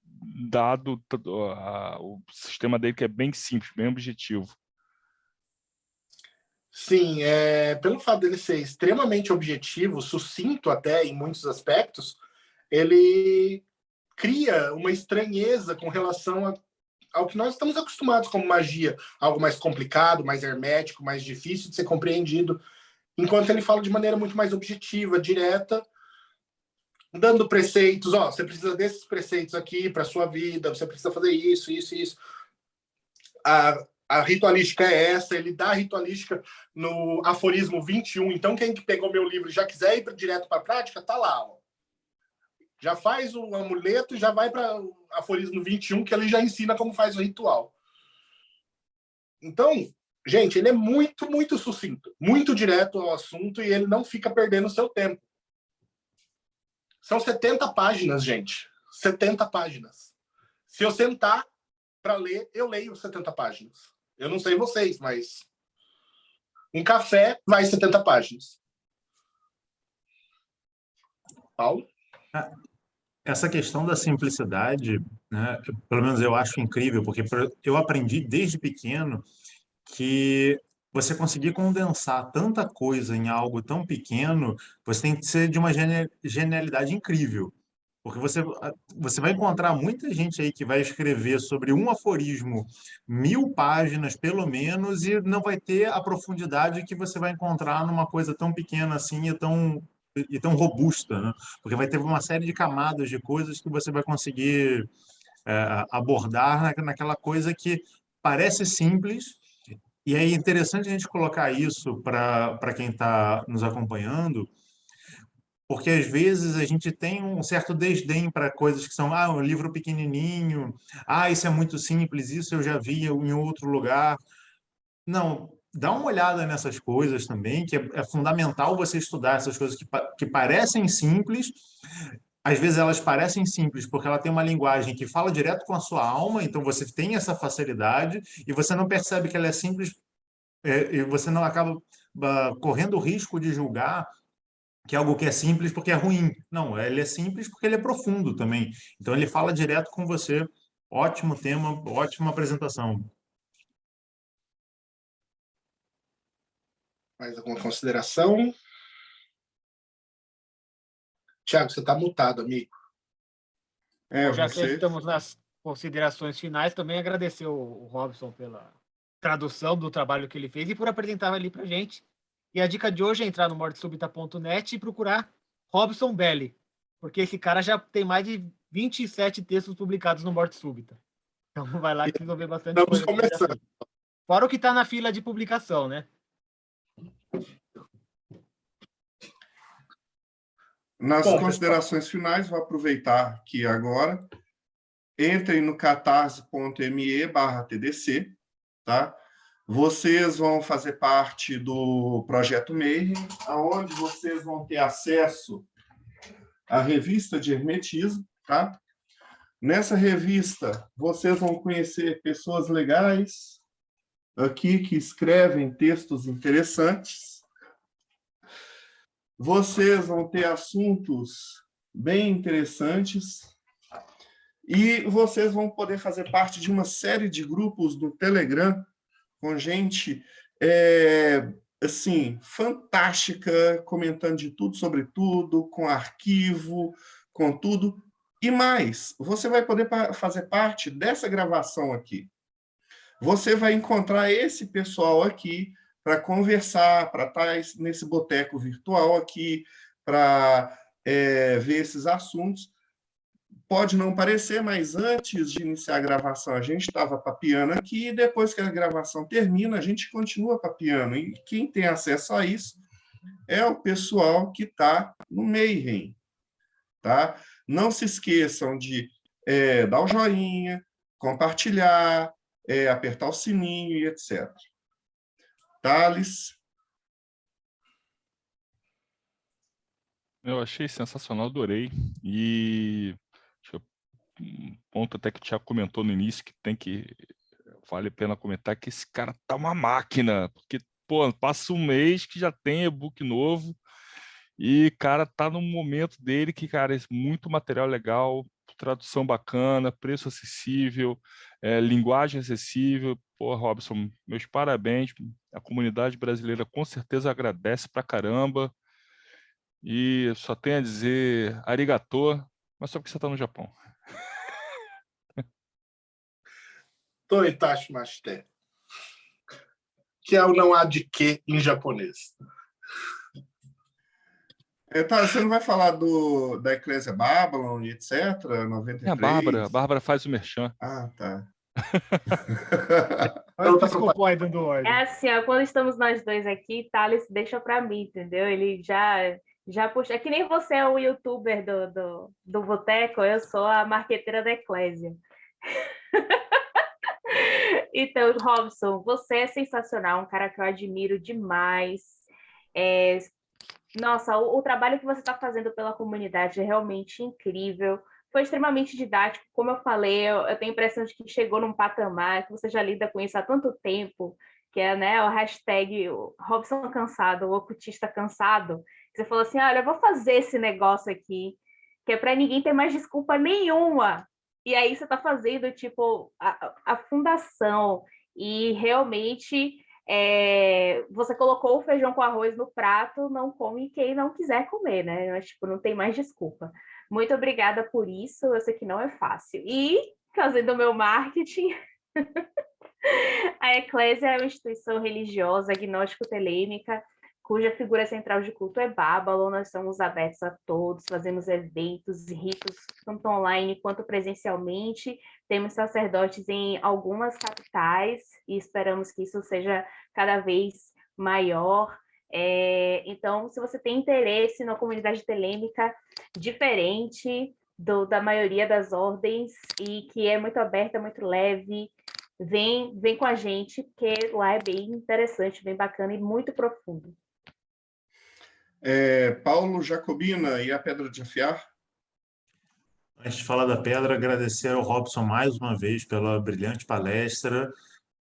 dado o sistema dele, que é bem simples, bem objetivo. Sim, pelo fato dele ser extremamente objetivo, sucinto até em muitos aspectos, ele cria uma estranheza com relação ao que nós estamos acostumados como magia, algo mais complicado, mais hermético, mais difícil de ser compreendido, enquanto ele fala de maneira muito mais objetiva, direta, dando preceitos, você precisa desses preceitos aqui para a sua vida, você precisa fazer isso, isso, isso. A ritualística é essa, ele dá a ritualística no aforismo 21, então quem que pegou meu livro e já quiser ir direto para a prática, tá lá, já faz o amuleto e já vai para o aforismo 21, que ele já ensina como faz o ritual. Então, gente, ele é muito, muito sucinto, muito direto ao assunto, e ele não fica perdendo o seu tempo. São 70 páginas, gente. 70 páginas. Se eu sentar para ler, eu leio 70 páginas. Eu não sei vocês, mas um café vai 70 páginas. Paulo? Essa questão da simplicidade, né, pelo menos eu acho incrível, porque eu aprendi desde pequeno que você conseguir condensar tanta coisa em algo tão pequeno, você tem que ser de uma genialidade incrível. Porque você vai encontrar muita gente aí que vai escrever sobre um aforismo 1000 páginas, pelo menos, e não vai ter a profundidade que você vai encontrar numa coisa tão pequena assim e tão robusta, né? Porque vai ter uma série de camadas de coisas que você vai conseguir abordar naquela coisa que parece simples. E é interessante a gente colocar isso para quem está nos acompanhando, porque às vezes a gente tem um certo desdém para coisas que são, um livro pequenininho, isso é muito simples, isso eu já vi em outro lugar. Não, dá uma olhada nessas coisas também, que é fundamental você estudar essas coisas que parecem simples. Às vezes elas parecem simples porque ela tem uma linguagem que fala direto com a sua alma, então você tem essa facilidade e você não percebe que ela é simples, e você não acaba correndo o risco de julgar que é algo que é simples porque é ruim. Não, ele é simples porque ele é profundo também. Então ele fala direto com você. Ótimo tema, ótima apresentação. Mais alguma consideração? Tiago, você está mutado, amigo. Bom, já que Você... estamos nas considerações finais, também agradecer o Robson pela tradução do trabalho que ele fez e por apresentar ali para gente. E a dica de hoje é entrar no mortesubita.net e procurar Robson Belli, porque esse cara já tem mais de 27 textos publicados no Morte Súbita. Então vai lá que vocês vão ver bastante Estamos coisa. começando. Fora o que está na fila de publicação, né? Nas Bom, considerações finais, vou aproveitar aqui agora. Entrem no catarse.me/TDC, tá? Vocês vão fazer parte do Projeto Mayhem, onde vocês vão ter acesso à revista de hermetismo, tá? Nessa revista, vocês vão conhecer pessoas legais aqui que escrevem textos interessantes. Vocês vão ter assuntos bem interessantes e vocês vão poder fazer parte de uma série de grupos do Telegram com gente assim, fantástica, comentando de tudo sobre tudo, com arquivo, com tudo. E mais, você vai poder fazer parte dessa gravação aqui. Você vai encontrar esse pessoal aqui para conversar, para estar nesse boteco virtual aqui, para ver esses assuntos. Pode não parecer, mas antes de iniciar a gravação, a gente estava papeando aqui, e depois que a gravação termina, a gente continua papeando. E quem tem acesso a isso é o pessoal que está no Mayhem. Tá? Não se esqueçam de dar o joinha, compartilhar, apertar o sininho e etc. Thales? Eu achei sensacional, adorei. E um ponto até que o Thiago comentou no início, vale a pena comentar, que esse cara tá uma máquina, porque, passa um mês que já tem e-book novo, e, cara, tá num momento dele que, cara, é muito material legal, tradução bacana, preço acessível, linguagem acessível. Robson, meus parabéns, a comunidade brasileira com certeza agradece pra caramba, e só tenho a dizer arigatô, mas só porque você tá no Japão. Toitashi Mashite, que é o não há de que em japonês. Tá, você não vai falar da Eclésia Babylon e etc., 93? A Bárbara faz o merchan. Ah, tá. Olha o Piscopói dando ordem. É assim, ó, quando estamos nós dois aqui, Thales deixa para mim, entendeu? Ele já puxa. É que nem você é o youtuber do Boteco, eu sou a marqueteira da Eclésia. Então, Robson, você é sensacional, um cara que eu admiro demais. Nossa, o trabalho que você está fazendo pela comunidade é realmente incrível. Foi extremamente didático, como eu falei, eu tenho a impressão de que chegou num patamar que você já lida com isso há tanto tempo, que é, né, o hashtag Robson cansado, o ocutista cansado. Você falou assim, olha, eu vou fazer esse negócio aqui, que é para ninguém ter mais desculpa nenhuma. E aí você está fazendo, tipo, a fundação, e realmente Você colocou o feijão com arroz no prato, não come quem não quiser comer, né? Mas, tipo, não tem mais desculpa. Muito obrigada por isso, eu sei que não é fácil. E, fazendo o meu marketing, a Eclésia é uma instituição religiosa agnóstico-telêmica, cuja figura central de culto é Bábalo. Nós somos abertos a todos, fazemos eventos e ritos, tanto online quanto presencialmente. Temos sacerdotes em algumas capitais e esperamos que isso seja cada vez maior. Então, se você tem interesse na comunidade telêmica diferente da maioria das ordens e que é muito aberta, muito leve, vem com a gente, porque lá é bem interessante, bem bacana e muito profundo. Paulo Jacobina e a Pedra de Afiar? Antes de falar da pedra, agradecer ao Robson mais uma vez pela brilhante palestra,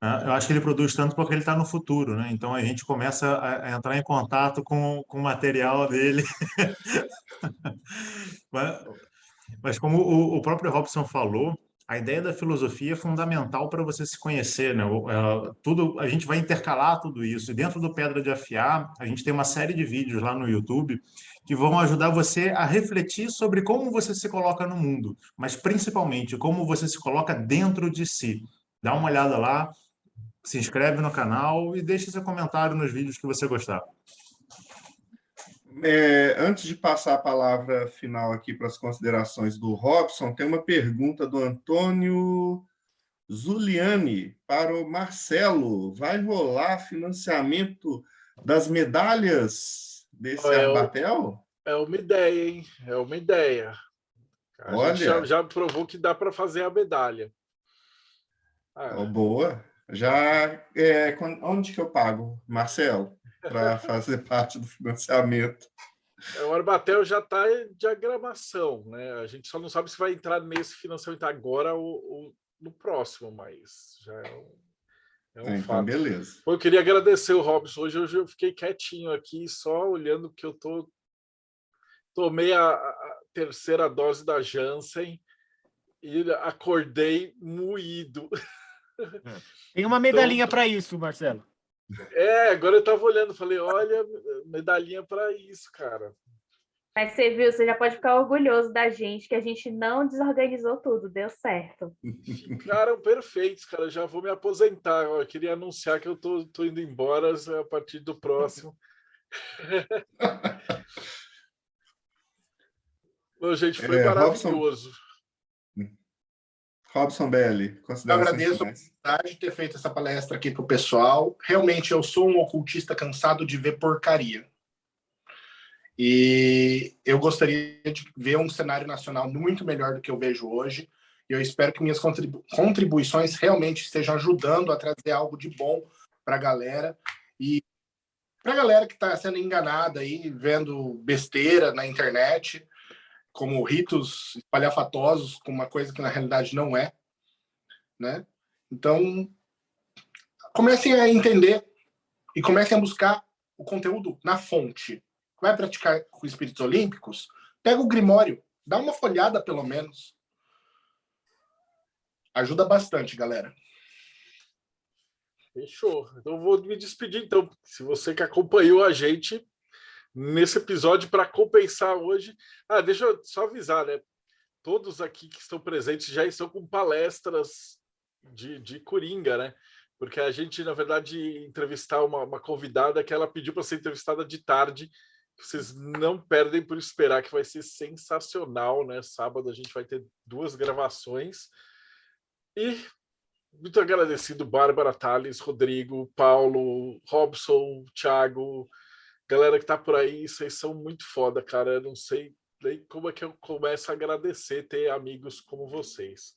né? Eu acho que ele produz tanto porque ele está no futuro, né? Então a gente começa a entrar em contato com o material dele. Mas como o próprio Robson falou, a ideia da filosofia é fundamental para você se conhecer, né? Tudo, a gente vai intercalar tudo isso. E dentro do Pedra de Afiar, a gente tem uma série de vídeos lá no YouTube que vão ajudar você a refletir sobre como você se coloca no mundo, mas principalmente como você se coloca dentro de si. Dá uma olhada lá, se inscreve no canal e deixe seu comentário nos vídeos que você gostar. Antes de passar a palavra final aqui para as considerações do Robson, tem uma pergunta do Antônio Zuliani para o Marcelo. Vai rolar financiamento das medalhas desse Arbatel? É uma ideia, hein? É uma ideia. A gente já provou que dá para fazer a medalha. Boa. Onde que eu pago, Marcelo, para fazer parte do financiamento? O Arbatel já está em diagramação, né? A gente só não sabe se vai entrar nesse financiamento agora ou no próximo, mas já é um fato. Então, beleza. Eu queria agradecer o Robson. Hoje eu fiquei quietinho aqui, só olhando que eu tomei a terceira dose da Janssen e acordei moído. Tem uma medalhinha para isso, Marcelo. Agora eu estava olhando, falei, olha, medalhinha para isso, cara. Mas você viu, você já pode ficar orgulhoso da gente, que a gente não desorganizou tudo, deu certo. Ficaram perfeitos, cara. Já vou me aposentar. Eu queria anunciar que eu tô indo embora a partir do próximo. Bom, gente, foi maravilhoso. Robson Belli, considerações Eu agradeço finais. a oportunidade de ter feito essa palestra aqui para o pessoal. Realmente, eu sou um ocultista cansado de ver porcaria. E eu gostaria de ver um cenário nacional muito melhor do que eu vejo hoje. E eu espero que minhas contribuições realmente estejam ajudando a trazer algo de bom para a galera. E para a galera que está sendo enganada aí, vendo besteira na internet, como ritos espalhafatosos, com uma coisa que na realidade não é, né? Então, comecem a entender e comecem a buscar o conteúdo na fonte. Vai praticar com espíritos olímpicos? Pega o Grimório, dá uma folhada pelo menos. Ajuda bastante, galera. Fechou. Então vou me despedir, então. Se você que acompanhou a gente nesse episódio para compensar hoje. Deixa eu só avisar, né? Todos aqui que estão presentes já estão com palestras de Coringa, né? Porque a gente, na verdade, entrevistar uma convidada que ela pediu para ser entrevistada de tarde. Vocês não perdem por esperar, que vai ser sensacional, né? Sábado a gente vai ter 2 gravações. E muito agradecido, Bárbara, Thales, Rodrigo, Paulo, Robson, Thiago, galera que tá por aí, vocês são muito foda, cara. Eu não sei nem como é que eu começo a agradecer ter amigos como vocês.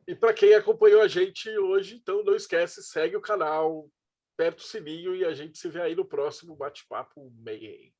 E para quem acompanhou a gente hoje, então não esquece, segue o canal, aperta o sininho e a gente se vê aí no próximo Bate-Papo Mayhem.